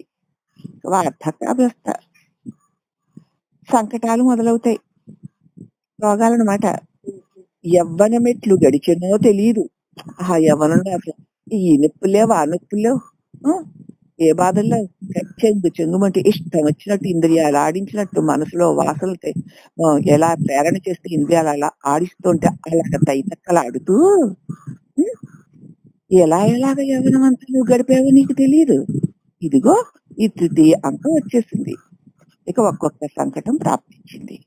వార్ధక్యావస్థ. సంకటాలు మొదలవుతాయి, రోగాలన్నమాట. యవ్వనమెట్లు గడిచెనో తెలియదు. ఆ యవ్వనంలో ఈ నొప్పులే ఆ నొప్పులే ఏ బాధల్లో చెంగుమంటే ఇష్టం వచ్చినట్టు ఇంద్రియాలు ఆడించినట్టు మనసులో వాసనలు ఎలా ప్రేరణ చేస్తే ఇంద్రియాలు అలా ఆడిస్తుంటే అలాగ తైతక్కలాడుతూ ఎలాగ యవ్వనమంతా నువ్వు గడిపావో నీకు తెలియదు. ఇదిగో ఈ తృతీయ అంకం వచ్చేసింది. ఇక ఒక్కొక్క సంకటం ప్రాప్తించింది.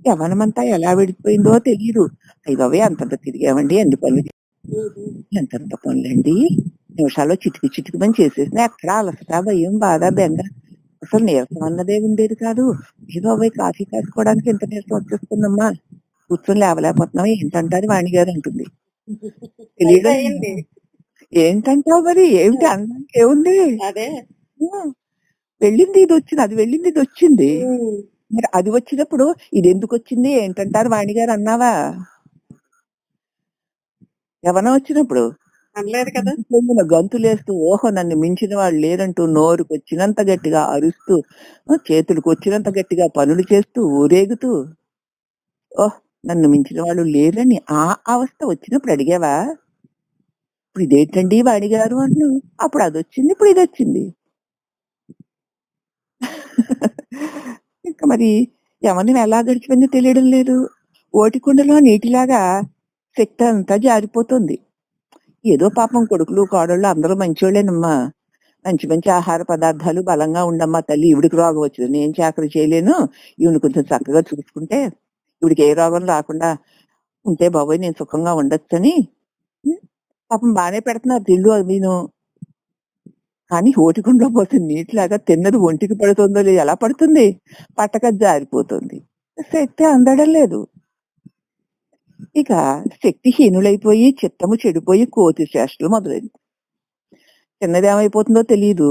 యవ్వనమంతా ఎలా విడిపోయిందో తెలియదు. అయ్యవే అంతంత తిరిగామండి, ఎన్ని పనులు ఎంతంత పనులండి, నిమిషాల్లో చిటికి పని చేసేసిన ఎక్కడ అలసట భయం బాధ బెంగ అసలు నీరసం అన్నదే ఉండేది కాదు. ఏదో అబ్బాయి కాఫీ కాసుకోవడానికి ఎంత నీరసం వచ్చేస్తుందమ్మా, కూర్చొని లేవలేకపోతున్నావా ఏంటంటారు వాణి గారు అంటుంది. తెలియదు ఏంటంటావు మరి, ఏమిటి అనడానికి ఏముంది, వెళ్ళింది ఇది వచ్చింది, అది వెళ్ళింది ఇది వచ్చింది. మరి అది వచ్చినప్పుడు ఇది ఎందుకు వచ్చింది ఏంటంటారు వాణి గారు అన్నావా? ఎవరన్నా వచ్చినప్పుడు అనలేదు కదా. గంతులేస్తూ ఓహో నన్ను మించిన వాళ్ళు లేరంటూ నోరుకు వచ్చినంత గట్టిగా అరుస్తూ చేతులకు వచ్చినంత గట్టిగా పనులు చేస్తూ ఊరేగుతూ ఓహ్ నన్ను మించిన వాళ్ళు లేరని ఆ అవస్థ వచ్చినప్పుడు అడిగావా? ఇప్పుడు ఇదేంటండి వాడి గారు అంటున్నావు. అప్పుడు అది వచ్చింది, ఇప్పుడు ఇది వచ్చింది. ఇంకా మరి యవ్వనం ఎలా గడిచిపోయిందో తెలియడం లేదు. ఓటికుండలో నీటిలాగా శక్తి అంతా జారిపోతుంది. ఏదో పాపం కొడుకులు, కోడళ్ళు అందరూ మంచోళ్ళేనమ్మా. మంచి మంచి ఆహార పదార్థాలు బలంగా ఉండమ్మా తల్లి. ఈవిడికి రోగం వచ్చింది. నేను చాకరీ చేయలేను. ఈవిడని కొంచెం చక్కగా చూసుకుంటే ఈవిడికి ఏ రోగం రాకుండా ఉంటే బాబోయ్ నేను సుఖంగా ఉండొచ్చని పాపం బానే పెడుతున్నారు తిండ్లు అవిను. కానీ ఓటికుండలో పోతే నీటిలాగా తిన్నది ఒంటికి పడుతుందో లేదు. ఎలా పడుతుంది? పట్టక జారిపోతుంది. శక్తి అందడం లేదు. ఇక శక్తిహీనులైపోయి చిత్తము చెడిపోయి కోతి చేష్టలు మొదలైంది. చిన్నదేమైపోతుందో తెలీదు.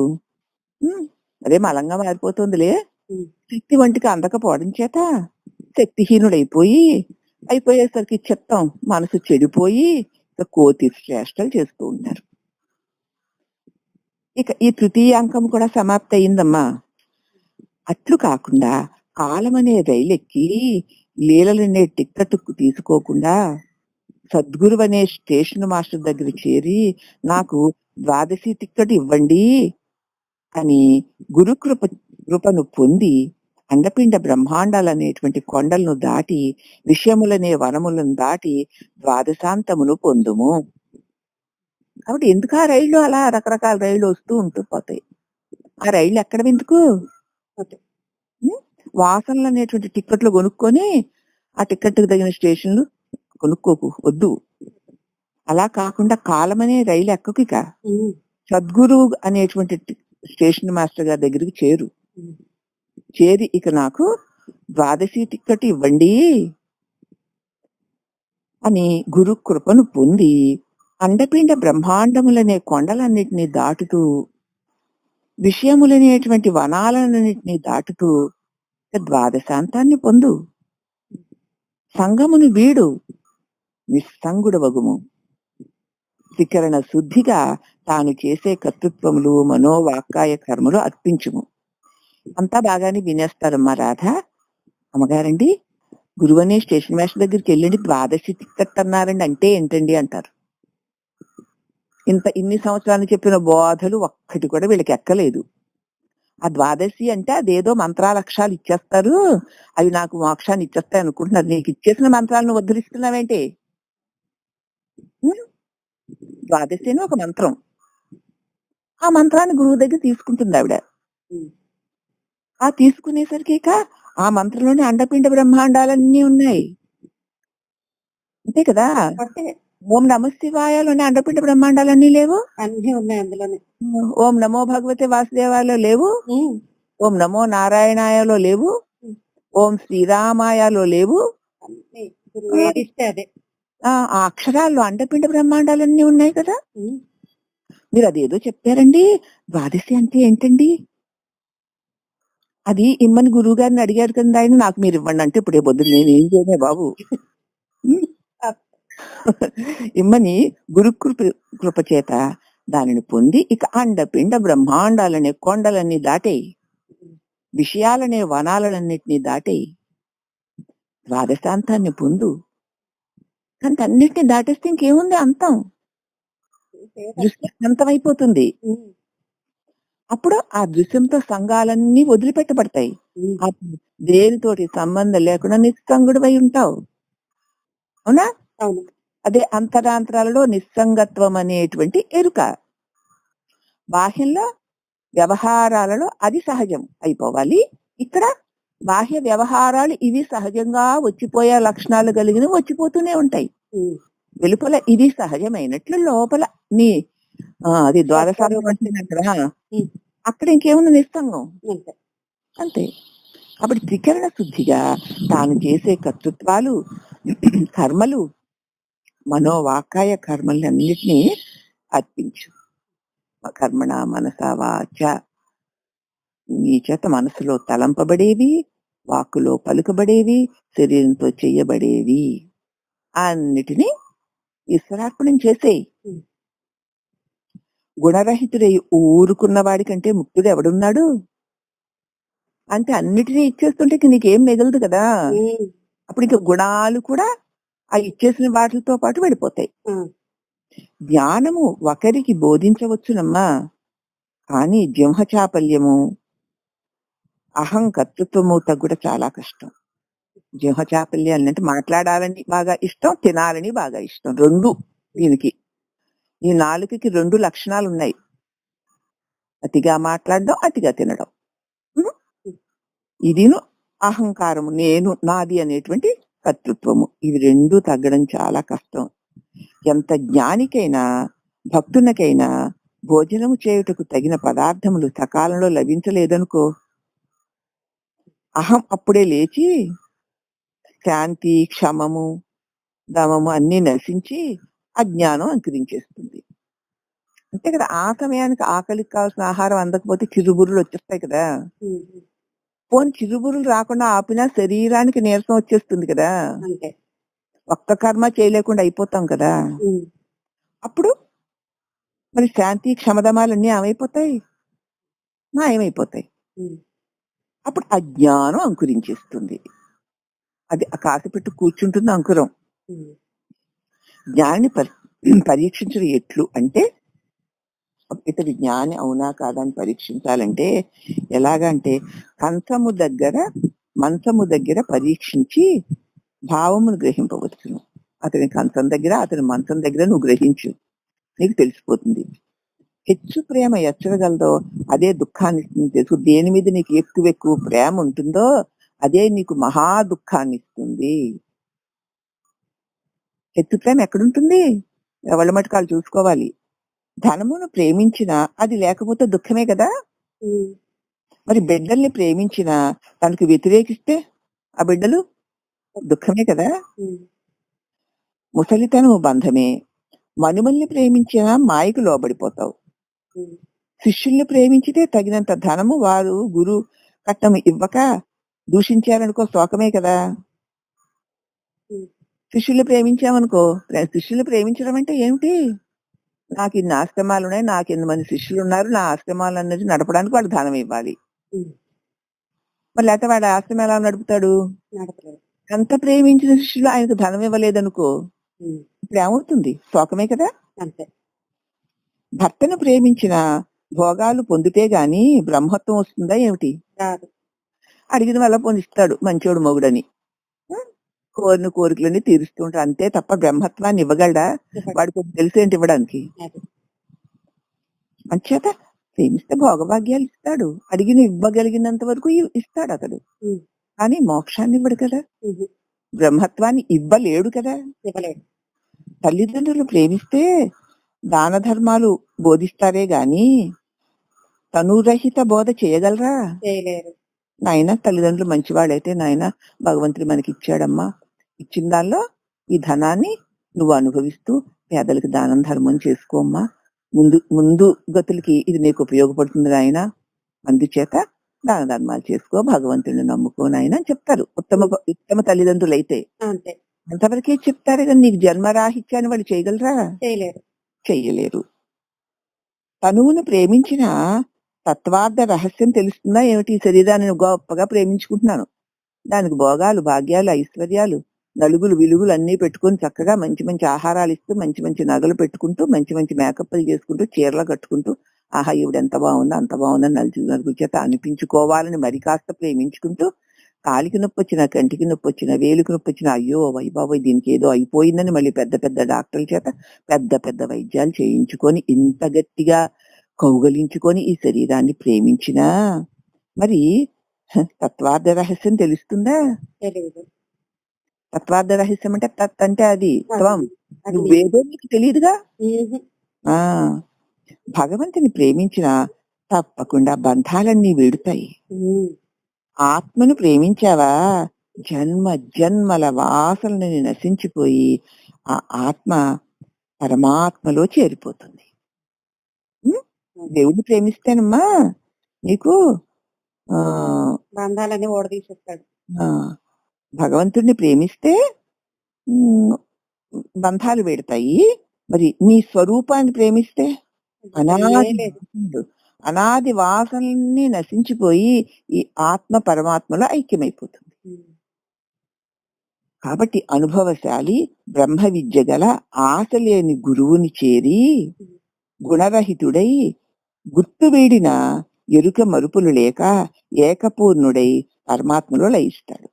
అదే మలంగా మారిపోతుందిలే. శక్తి వంటికి అందకపోవడం చేత శక్తిహీనుడైపోయి అయిపోయేసరికి చిత్తం మనసు చెడిపోయి కోతి చేష్టలు చేస్తూ ఉంటారు. ఇక ఈ తృతీయ అంకం కూడా సమాప్తి అయిందమ్మా. అట్లు కాకుండా కాలం అనే రైలెక్కి లీలలనే టిక్కెట్ తీసుకోకుండా సద్గురు అనే స్టేషన్ మాస్టర్ దగ్గర చేరి నాకు ద్వాదశి టిక్కెట్ ఇవ్వండి అని గురు కృపను పొంది అండపిండ బ్రహ్మాండాలు అనేటువంటి కొండలను దాటి విషయములనే వనములను దాటి ద్వాదశాంతమును పొందుము. కాబట్టి ఎందుకు ఆ రైళ్లు అలా రకరకాల రైళ్లు వస్తూ ఉంటూ పోతాయి. ఆ రైళ్లు ఎక్కడ ఎందుకు వాసనలు అనేటువంటి టిక్కెట్లు కొనుక్కొని ఆ టిక్కెట్కి తగిన స్టేషన్లు కొనుక్కోకు వద్దు. అలా కాకుండా కాలం అనే రైలు ఎక్కకు. ఇక సద్గురు అనేటువంటి స్టేషన్ మాస్టర్ గారి దగ్గరికి చేరి ఇక నాకు ద్వాదశి టిక్కెట్ ఇవ్వండి అని గురు కృపను పొంది అండపిండ బ్రహ్మాండములనే కొండలన్నిటినీ దాటుతూ విషయములనేటువంటి వనాలన్నిటినీ దాటుతూ ద్వాదశాంతాన్ని పొందు. సంగమును వీడు నిస్సంగుడు వగుము. త్రికరణ శుద్ధిగా తాను చేసే కర్తృత్వములు మనోవాక్కాయ కర్మలు అర్పించుము. అంతా బాగానే వినేస్తారమ్మా. రాధ అమ్మగారండి గురువనే స్టేషన్ మాస్టర్ దగ్గరికి వెళ్ళండి ద్వాదశి టిక్కెట్ అన్నారండి అంటే ఏంటండి అంటారు. ఇన్ని సంవత్సరాలు చెప్పిన బోధలు ఒక్కటి కూడా వీళ్ళకి ఎక్కలేదు. ఆ ద్వాదశి అంటే అదేదో మంత్రాలక్షాలు ఇచ్చేస్తారు, అవి నాకు మోక్షాన్ని ఇచ్చేస్తాయి అనుకుంటున్నారు. నీకు ఇచ్చేసిన మంత్రాలను ఉద్ధరిస్తున్నావేంటి? ద్వాదశి అని ఒక మంత్రం, ఆ మంత్రాన్ని గురువు దగ్గర తీసుకుంటుంది ఆవిడ. ఆ తీసుకునేసరికి ఇక ఆ మంత్రంలోనే అండపిండ బ్రహ్మాండాలన్నీ ఉన్నాయి అంతే కదా. ఓం నమ శివాయలోనే అండపిండ బ్రహ్మాండాలన్నీ లేవు? అన్ని ఉన్నాయి అందులోనే. ఓం నమో భగవతే వాసుదేవాయలో లేవు? ఓం నమో నారాయణాయలో లేవు? ఓం శ్రీరామాయలో లేవు? అదే ఆ అక్షరాల్లో అండపిండ బ్రహ్మాండాలన్నీ ఉన్నాయి కదా. మీరు అదేదో చెప్పారండి ద్వాదశి అంటే ఏంటండి? అది ఇమ్మని గురువు గారిని అడిగారు కదా ఆయన, నాకు మీరు ఇవ్వండి అంటే ఇప్పుడే పొద్దున్న నేను ఏం చేయనే బాబు. ఇమ్మని గురు కృప చేత దానిని పొంది ఇక అండపిండ బ్రహ్మాండాలనే కొండలన్నీ దాటేయి, విషయాలనే వనాలన్నిటినీ దాటేయి, ద్వాదశాంతాన్ని పొందు. కానీ అన్నిటిని దాటేస్తే ఇంకేముంది? అంతం, దృశ్యం అంతమైపోతుంది. అప్పుడు ఆ దృశ్యంతో సంఘాలన్నీ వదిలిపెట్టబడతాయి. దేనితోటి సంబంధం లేకుండా నిస్సంగుడివై ఉంటావు. అవునా? అదే అంతరాంతరాలలో నిస్సంగత్వం అనేటువంటి ఎరుక. బాహ్యంలో వ్యవహారాలలో అది సహజం అయిపోవాలి. ఇక్కడ బాహ్య వ్యవహారాలు ఇవి సహజంగా వచ్చిపోయే లక్షణాలు కలిగిన వచ్చిపోతూనే ఉంటాయి. వెలుపల ఇది సహజమైనట్లు లోపల నీ అది ద్వాదశాలు పట్టినక్కడ అక్కడ ఇంకేముంది? నిస్సంగం అంతే. కాబట్టి త్రికరణ శుద్ధిగా తాను చేసే కర్తృత్వాలు కర్మలు మనోవాకాయ కర్మల్ని అన్నిటినీ అర్పించు. కర్మణ మనస వాచ, నీ చేత మనసులో తలంపబడేవి, వాక్కులో పలుకబడేవి, శరీరంతో చెయ్యబడేవి అన్నిటినీ ఈశ్వరార్పణం చేసేయి. గుణరహితుడై ఊరుకున్న వాడి కంటే ముక్తుడు ఎవడున్నాడు? అంటే అన్నిటినీ ఇచ్చేస్తుంటే నీకేం మిగలదు కదా. అప్పుడు ఇక గుణాలు కూడా ఆ ఇచ్చేసిన వాటితో పాటు వెళ్ళిపోతాయి. జ్ఞానము ఒకరికి బోధించవచ్చునమ్మా, కానీ జింహచాపల్యము అహం కర్తృత్వము కూడా చాలా కష్టం. జిహ్వ చాపల్యాలు అంటే మాట్లాడాలని బాగా ఇష్టం, తినాలని బాగా ఇష్టం. 2 దీనికి. ఈ నాలుకకి 2 లక్షణాలున్నాయి. అతిగా మాట్లాడడం, అతిగా తినడం. హ్మ్. ఇదిను అహంకారము, నేను, నాది అనేటువంటి కర్తృత్వము. ఇవి 2 తగ్గడం చాలా కష్టం. ఎంత జ్ఞానికైనా, భక్తునికైనా భోజనము చేయుటకు తగిన పదార్థములు సకాలంలో లభించలేదనుకో, అహం అప్పుడే లేచి శాంతి, క్షమము, దమము అన్నీ నశించి అజ్ఞానం అంకురించేస్తుంది. అంతే కదా! ఆ సమయానికి ఆకలికి కావాల్సిన ఆహారం అందకపోతే చిరుబుర్రులు వచ్చేస్తాయి కదా! పోనీ చిరుబుర్రులు రాకుండా ఆపినా శరీరానికి నీరసం వచ్చేస్తుంది కదా! అంతే. ఒక్క కర్మ చేయలేకుండా అయిపోతాం కదా! అప్పుడు మరి శాంతి, క్షమదమాలన్నీ ఏమైపోతాయి? మాయమైపోతాయి. అప్పుడు అజ్ఞానం అంకురించేస్తుంది. అది కాసిపెట్టి కూర్చుంటుంది అంకురం. జ్ఞానిని పరీక్షించడం ఎట్లు అంటే, ఇతడి జ్ఞాని అవునా కాదా అని పరీక్షించాలంటే ఎలాగంటే, మంచము దగ్గర పరీక్షించి భావమును గ్రహింపవచ్చును. అతని కంచం దగ్గర, అతని మంచం దగ్గర నువ్వు గ్రహించు, నీకు తెలిసిపోతుంది. హెచ్చు ప్రేమ ఎచ్చగలదో అదే దుఃఖాన్ని ఇస్తుంది తెలుసు. దేని మీద నీకు ఎక్కువ ప్రేమ ఉంటుందో అదే నీకు మహా దుఃఖాన్ని ఇస్తుంది. హెచ్చు ప్రేమ ఎక్కడుంటుంది? ఎవళ్ళ మటుకాలు చూసుకోవాలి. ధనమును ప్రేమించినా అది లేకపోతే దుఃఖమే కదా! మరి బిడ్డల్ని ప్రేమించినా తనకు వ్యతిరేకిస్తే ఆ బిడ్డలు దుఃఖమే కదా! ముసలితనము బంధమే. మనుమల్ని ప్రేమించినా మాయకు లోబడిపోతావు. శిష్యుల్ని ప్రేమించితే తగినంత ధనము వారు గురు కట్నం ఇవ్వక దూషించారనుకో శోకమే కదా! శిష్యుల్ని ప్రేమించామనుకో, శిష్యుల్ని ప్రేమించడం అంటే ఏమిటి? నాకు ఇన్ని ఆశ్రమాలు ఉన్నాయి, నాకు ఎన్ని మంది శిష్యులు ఉన్నారు, నా ఆశ్రమాలు అన్నది నడపడానికి వాడు ధనం ఇవ్వాలి. మరి లేకపోతే వాడు ఆశ్రమం ఎలా నడుపుతాడు? ఎంత ప్రేమించిన శిష్యులు ఆయనకు ధనం ఇవ్వలేదనుకో, ఇప్పుడు ఏమవుతుంది? శోకమే కదా! అంతే. భర్తను ప్రేమించిన భోగాలు పొందితే గాని బ్రహ్మత్వం వస్తుందా ఏమిటి? అడిగిన వల్ల పొందిస్తాడు మంచోడు మొగుడని. కోరిన కోరికలన్నీ తీరుస్తూ ఉంటాడు అంతే తప్ప బ్రహ్మత్వాన్ని ఇవ్వగలడా? వాడికి తెలిసేంటి ఇవ్వడానికి? అంచేత ప్రేమిస్తే భోగభాగ్యాలు ఇస్తాడు, అడిగిన ఇవ్వగలిగినంత వరకు ఇస్తాడు అతడు. కానీ మోక్షాన్ని ఇవ్వడు కదా, బ్రహ్మత్వాన్ని ఇవ్వలేడు కదా. తల్లిదండ్రులు ప్రేమిస్తే దాన ధర్మాలు బోధిస్తారే గాని తనురహిత బోధ చేయగలరా? చేయలేరు. నాయన తల్లిదండ్రులు మంచివాడైతే, నాయన భగవంతుడు మనకి ఇచ్చాడమ్మా, ఇచ్చిన దానిలో ఈ ధనాన్ని నువ్వు అనుభవిస్తూ పేదలకు దానం ధర్మం చేసుకోమ్మా, ముందు గతులకి ఇది నీకు ఉపయోగపడుతుంది నాయన, అందుచేత దాన ధర్మాలు చేసుకో, భగవంతుడిని నమ్ముకో నాయన అని చెప్తారు ఉత్తమ తల్లిదండ్రులు అయితే. అంతవరకే చెప్తారు కానీ నీకు జన్మరాహిత్యాన్ని వాళ్ళు చేయగలరా? చెయ్యలేరు. తనువును ప్రేమించిన తత్వార్థ రహస్యం తెలుస్తుందా ఏమిటి? శరీరాన్ని గొప్పగా ప్రేమించుకుంటున్నాను, దానికి భోగాలు, భాగ్యాలు, ఐశ్వర్యాలు, నలుగులు విలుగులు అన్ని పెట్టుకుని చక్కగా మంచి మంచి ఆహారాలు ఇస్తూ, మంచి మంచి నగలు పెట్టుకుంటూ, మంచి మంచి మేకప్లు చేసుకుంటూ, చీరలు కట్టుకుంటూ, ఆహా ఈవిడ ఎంత బాగుందో అంత బాగుందని నలుగురు చేత అనిపించుకోవాలని మరి కాస్త ప్రేమించుకుంటూ, కాలికి నొప్పి వచ్చినా, కంటికి నొప్పి వచ్చినా, వేలికి నొప్పి వచ్చినా, అయ్యో వైబాబోయ్ దీనికి ఏదో అయిపోయిందని మళ్ళీ పెద్ద పెద్ద డాక్టర్ల చేత పెద్ద పెద్ద వైద్యాలు చేయించుకొని ఇంత గట్టిగా కౌగలించుకొని ఈ శరీరాన్ని ప్రేమించినా మరి తత్వార్థ రహస్యం తెలుస్తుందా? తత్వార్థ రహస్యం అంటే తత్ అంటే అది త్వం, నువ్వేదో నీకు తెలియదుగా. భగవంతుని ప్రేమించిన తప్పకుండా బంధాలన్నీ వీడుతాయి. ఆత్మను ప్రేమించావా జన్మ జన్మల వాసనని నశించిపోయి ఆ ఆత్మ పరమాత్మలో చేరిపోతుంది. దేవుడిని ప్రేమిస్తేనమ్మా నీకు బంధాలన్నీ ఓడదీసేస్తాడు. భగవంతుడిని ప్రేమిస్తే బంధాలు పెడతాయి. మరి నీ స్వరూపాన్ని ప్రేమిస్తే అనాది వాసనల్ని నశించిపోయి ఈ ఆత్మ పరమాత్మలో ఐక్యమైపోతుంది. కాబట్టి అనుభవశాలి బ్రహ్మ విద్య గల ఆశ లేని గురువుని చేరి గుణరహితుడై గుర్తు వేడిన ఎరుక మరుపులు లేక ఏకపూర్ణుడై పరమాత్మలో లయిస్తాడు.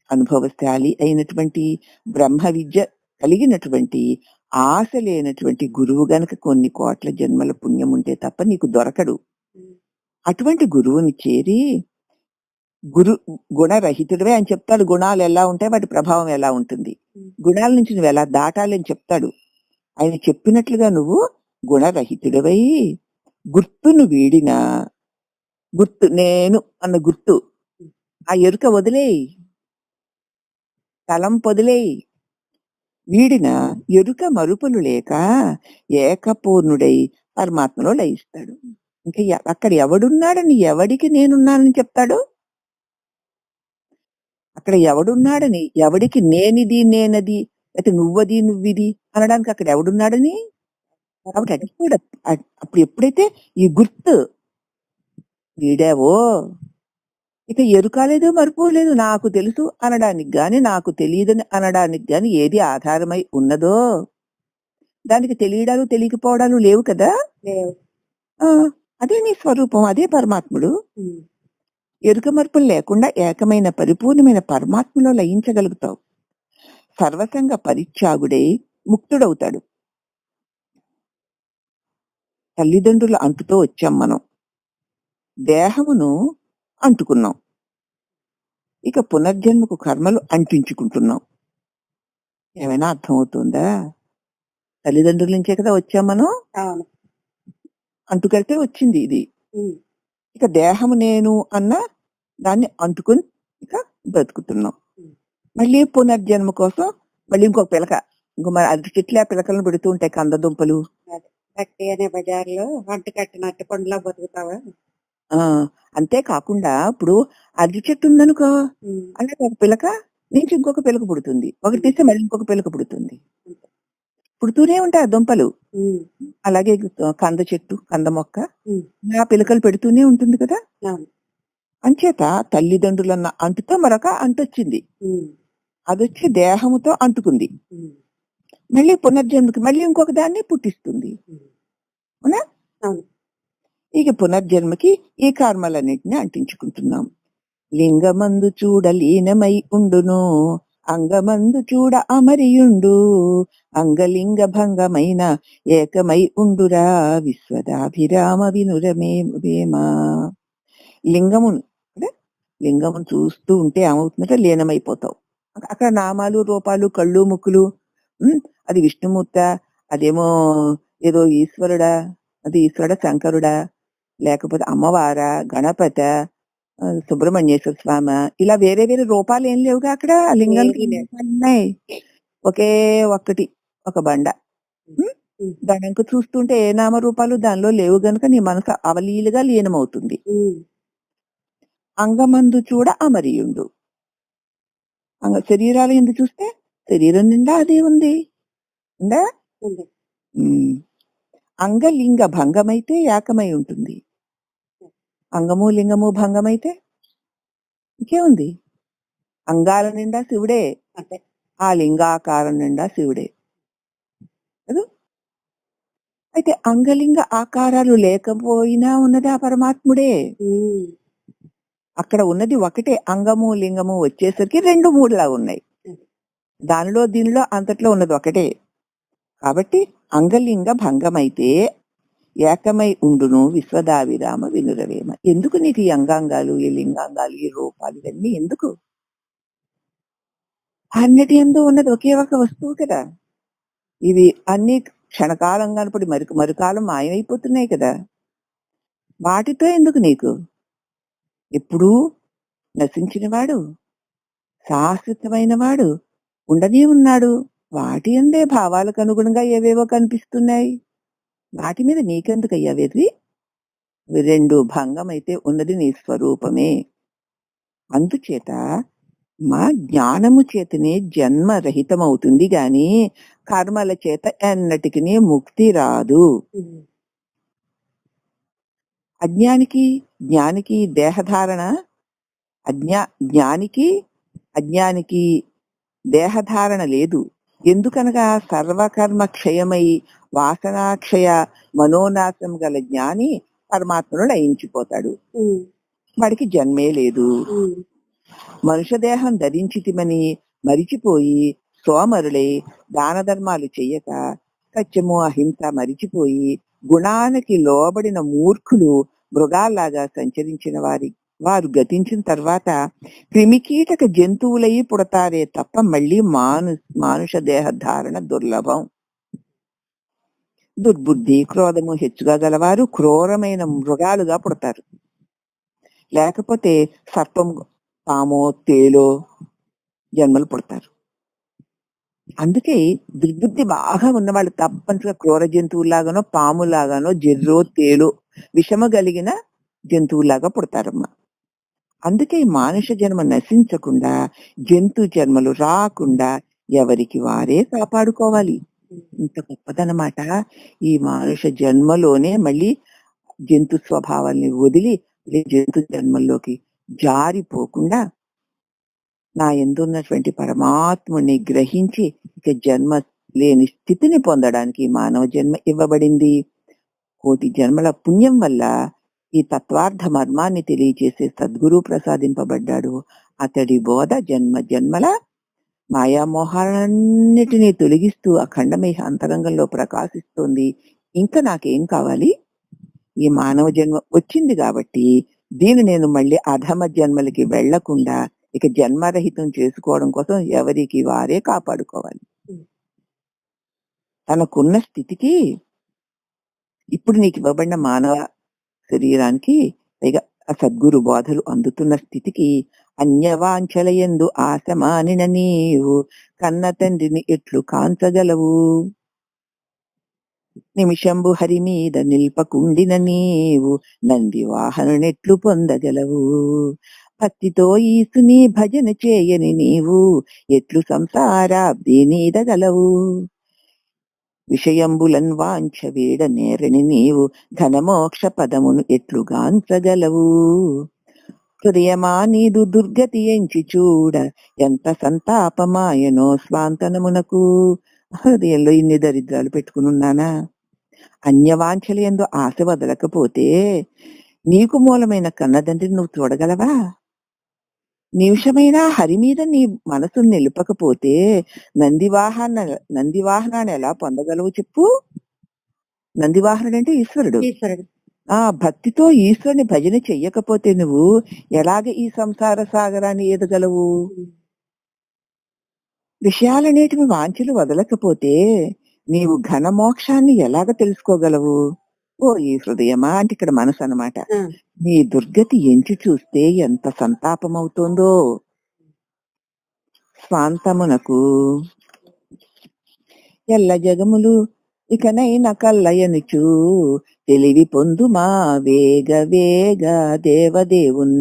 అనుభవశాలి అయినటువంటి బ్రహ్మ విద్య కలిగినటువంటి ఆశ లేనటువంటి గురువు గనక కొన్ని కోట్ల జన్మల పుణ్యం ఉంటే తప్ప నీకు దొరకడు. అటువంటి గురువుని చేరి గురు గుణరహితుడివే అని చెప్తాడు. గుణాలు ఎలా ఉంటాయి, వాటి ప్రభావం ఎలా ఉంటుంది, గుణాల నుంచి నువ్వు ఎలా దాటాలి అని చెప్తాడు. ఆయన చెప్పినట్లుగా నువ్వు గుణరహితుడివై గుర్తును వీడిన గుర్తు నేను అన్న గుర్తు ఆ ఎరుక వదిలేయి, తలం పొదిలేయి, వీడిన ఎరుక మరుపులు లేక ఏకపూర్ణుడై పరమాత్మలో లయిస్తాడు. ఇంకా అక్కడ ఎవడున్నాడని ఎవడికి నేనున్నానని చెప్తాడు? అక్కడ ఎవడున్నాడని ఎవడికి నేనిది నేనది అయితే నువ్వది నువ్విది అనడానికి అక్కడ ఎవడున్నాడని? కాబట్టి అప్పుడు ఎప్పుడైతే ఈ గుర్తు వీడావో ఇక ఎరుకాలేదు మరుపు లేదు. నాకు తెలుసు అనడానికి గాని నాకు తెలియదని అనడానికి గాని ఏది ఆధారమై ఉన్నదో దానికి తెలియడాలు తెలియకపోవడాలు లేవు కదా. అదే నీ స్వరూపం, అదే పరమాత్ముడు. ఎరుక మరుపులు లేకుండా ఏకమైన పరిపూర్ణమైన పరమాత్మలో లయించగలుగుతావు. సర్వసంగ పరిత్యాగుడై ముక్తుడవుతాడు. తల్లిదండ్రుల అంటుతో వచ్చాం మనం, దేహమును అంటుకున్నాం, ఇక పునర్జన్మకు కర్మలు అంటించుకుంటున్నాం. ఏమైనా అర్థమవుతుందా? తల్లిదండ్రుల నుంచే కదా వచ్చాం మనం, అంటుకడితే వచ్చింది ఇది. ఇక దేహము నేను అన్న దాన్ని అంటుకుని ఇక బ్రతుకుతున్నాం. మళ్ళీ పునర్జన్మ కోసం మళ్ళీ ఇంకొక పిలక, ఇంకో మరి అది చెట్లే పిలకలను పెడుతూ ఉంటాయి కందదుంపలు. బజార్లో వంట కట్టినట్టు పండులో బతుకుతావా? అంతేకాకుండా ఇప్పుడు అరటి చెట్టు ఉందనుకో, అలాగే ఒక పిలక నుంచి ఇంకొక పిలక పుడుతుంది, ఒకటి తీస్తే మళ్ళీ ఇంకొక పిలక పుడుతుంది, పుడుతూనే ఉంటాయి ఆ దుంపలు. అలాగే కంద చెట్టు, కంద మొక్క ఆ పిలకలు పెడుతూనే ఉంటుంది కదా. అంచేత తల్లిదండ్రులన్న అంటుతో మరొక అంటొచ్చింది, అదొచ్చి దేహముతో అంటుకుంది, మళ్ళీ పునర్జన్మకి మళ్ళీ ఇంకొక దాన్ని పుట్టిస్తుంది. అవునా? ఇక పునర్జన్మకి ఈ కర్మలన్నింటినీ అంటించుకుంటున్నాం. లింగమందు చూడ లీనమై ఉండును, అంగమందు చూడ అమరియుండు, అంగలింగ భంగమైన ఏకమై ఉండురా విశ్వదాభిరామ వినురమేమా. లింగమును లింగమును చూస్తూ ఉంటే ఏమవుతుందంటే లీనమైపోతావు. అక్కడ నామాలు రూపాలు కళ్ళు ముక్కులు, అది విష్ణుమూర్త, అదేమో ఏదో ఈశ్వరుడా, అది ఈశ్వరుడ శంకరుడా, లేకపోతే అమ్మవారా, గణపత, సుబ్రహ్మణ్యేశ్వర స్వామి, ఇలా వేరే వేరే రూపాలు ఏం లేవుగా అక్కడ. లింగాలు ఉన్నాయి, ఒకే ఒక్కటి ఒక బండ. దానికి చూస్తుంటే ఏ నామరూపాలు దానిలో లేవు గనుక నీ మనసు అవలీలుగా లీనమవుతుంది. అంగమందు చూడ అమరియుండు, శరీరాలు ఎందు చూస్తే శరీరం నిండా అదే ఉంది, ఉందా? అంగలింగ భంగమైతే ఏకమై ఉంటుంది. అంగము లింగము భంగమైతే ఇంకేముంది? అంగాల నిండా శివుడే, ఆ లింగాకారం నిండా శివుడే. అయితే అంగలింగ ఆకారాలు లేకపోయినా ఉన్నది ఆ పరమాత్ముడే. అక్కడ ఉన్నది ఒకటే, అంగము లింగము వచ్చేసరికి 2, 3 లాగా ఉన్నాయి. దానిలో దీనిలో అంతట్లో ఉన్నది ఒకటే. కాబట్టి అంగలింగ భంగమైతే ఏకమై ఉండును విశ్వదావిరామ వినురవేమ. ఎందుకు నీకు ఈ అంగాంగాలు, ఈ లింగాంగాలు, ఈ రూపాలు, ఇవన్నీ ఎందుకు? అన్నిటి ఎందు ఉన్నది ఒకే ఒక వస్తువు కదా. ఇవి అన్ని క్షణకాలం కనపడి మరుకాలం మాయమైపోతున్నాయి కదా. వాటితో ఎందుకు నీకు? ఎప్పుడూ నశించిన వాడు, శాశ్వతమైన వాడు ఉండనే ఉన్నాడు. వాటి అందే భావాలకు అనుగుణంగా ఏవేవో కనిపిస్తున్నాయి. వాటి మీద నీకెందుకయ్యా వెర్రి? 2 భంగం అయితే ఉన్నది నీ స్వరూపమే. అందుచేత మా జ్ఞానము చేతనే జన్మ రహితమవుతుంది గాని కర్మల చేత ఎన్నటికి ముక్తి రాదు. అజ్ఞానికి జ్ఞానికి దేహధారణ, జ్ఞానికి అజ్ఞానికి దేహధారణ లేదు. ఎందుకనగా సర్వకర్మ క్షయమై వాసనాక్షయ మనోనాశం గల జ్ఞాని పరమాత్మలో లయించిపోతాడు. ఉమ్, వాడికి జన్మే లేదు. ఉమ్, మనుష్య దేహం ధరించితిమని మరిచిపోయి సోమరులై దాన ధర్మాలు చెయ్యక సత్యము అహింస మరిచిపోయి గుణానికి లోబడిన మూర్ఖులు మృగాల్లాగా సంచరించిన వారు గతించిన తర్వాత క్రిమికీటక జంతువులై పుడతారే తప్ప మళ్ళీ మానుష దేహ ధారణ దుర్లభం. దుర్బుద్ధి క్రోధము హెచ్చుగా గలవారు క్రూరమైన మృగాలుగా పుడతారు. లేకపోతే సర్పం పామో తేలో జన్మలు పుడతారు. అందుకే దుర్బుద్ధి బాగా ఉన్నవాళ్ళు తప్పనిసరిగా క్రూర జంతువులాగానో పాములాగానో జర్రో తేలో విషమ కలిగిన జంతువులాగా పుడతారమ్మా. అందుకే ఈ మానుష జన్మ నశించకుండా జంతు జన్మలు రాకుండా ఎవరికి వారే కాపాడుకోవాలి. ఇంత గొప్పదన్నమాట. ఈ మానుష జన్మలోనే మళ్ళీ జంతు స్వభావాల్ని వదిలి జంతు జన్మల్లోకి జారిపోకుండా నా యందున్నటువంటి పరమాత్ముని గ్రహించి ఇక జన్మ లేని స్థితిని పొందడానికి మానవ జన్మ ఇవ్వబడింది. కోటి జన్మల పుణ్యం వల్ల ఈ తత్వార్థ మర్మాన్ని తెలియజేసే సద్గురు ప్రసాదింపబడ్డాడు. అతడి బోధ జన్మ జన్మల మాయామోహాలన్నిటినీ తొలగిస్తూ అఖండమయ అంతరంగంలో ప్రకాశిస్తోంది. ఇంకా నాకేం కావాలి? ఈ మానవ జన్మ వచ్చింది కాబట్టి దీన్ని నేను మళ్ళీ అధమ జన్మలకి వెళ్లకుండా ఇక జన్మరహితం చేసుకోవడం కోసం ఎవరికి వారే కాపాడుకోవాలి. తనకున్న స్థితికి ఇప్పుడు నీకు ఇవ్వబడిన మానవ శరీరానికి పైగా ఆ సద్గురు బోధలు అందుతున్న స్థితికి అన్యవాంఛలయందు ఆశ మానిన నీవు కన్న తండ్రిని ఎట్లు కాంచగలవు? నిమిషంబు హరి మీద నిల్పకుండిన నీవు నంది వాహనునెట్లు పొందగలవు? భక్తితో ఈసుని భజన చేయని నీవు ఎట్లు సంసారాబ్ది నీదగలవు? విషయంబులన్ వాంఛ వేడ నేరని నీవు ఘనమోక్ష పదమును ఎట్లుగాంచగలవు? హృదయమా నీదు దుర్గతి ఎంచి చూడ ఎంత సంతాపమాయనో స్వాంతనమునకు. హృదయంలో ఇన్ని దరిద్రాలు పెట్టుకునున్నానా? అన్యవాంఛలు ఎందు ఆశ వదలకపోతే నీకు మూలమైన కన్నదండ్రిని నువ్వు చూడగలవా? నిమిషమైనా హరి మీద నీ మనసును నిలుపకపోతే నందివాహనాన్ని ఎలా పొందగలవు చెప్పు? నందివాహనుడు అంటే ఈశ్వరుడు. భక్తితో ఈశ్వరుని భజన చెయ్యకపోతే నువ్వు ఎలాగ ఈ సంసార సాగరాన్ని ఈదగలవు? విషయాలనేటివి వాంఛలు వదలకపోతే నీవు ఘన మోక్షాన్ని ఎలాగ తెలుసుకోగలవు? ఓ ఈ హృదయమా అంటే ఇక్కడ మనసు అన్నమాట. నీ దుర్గతి ఎంచి చూస్తే ఎంత సంతాపమవుతోందో. స్వాంతమునకు ఎల్ల జగములు ఇకనైన కల్లయనుచు తెలివి పొందుమా వేగ వేగ దేవదేవున్.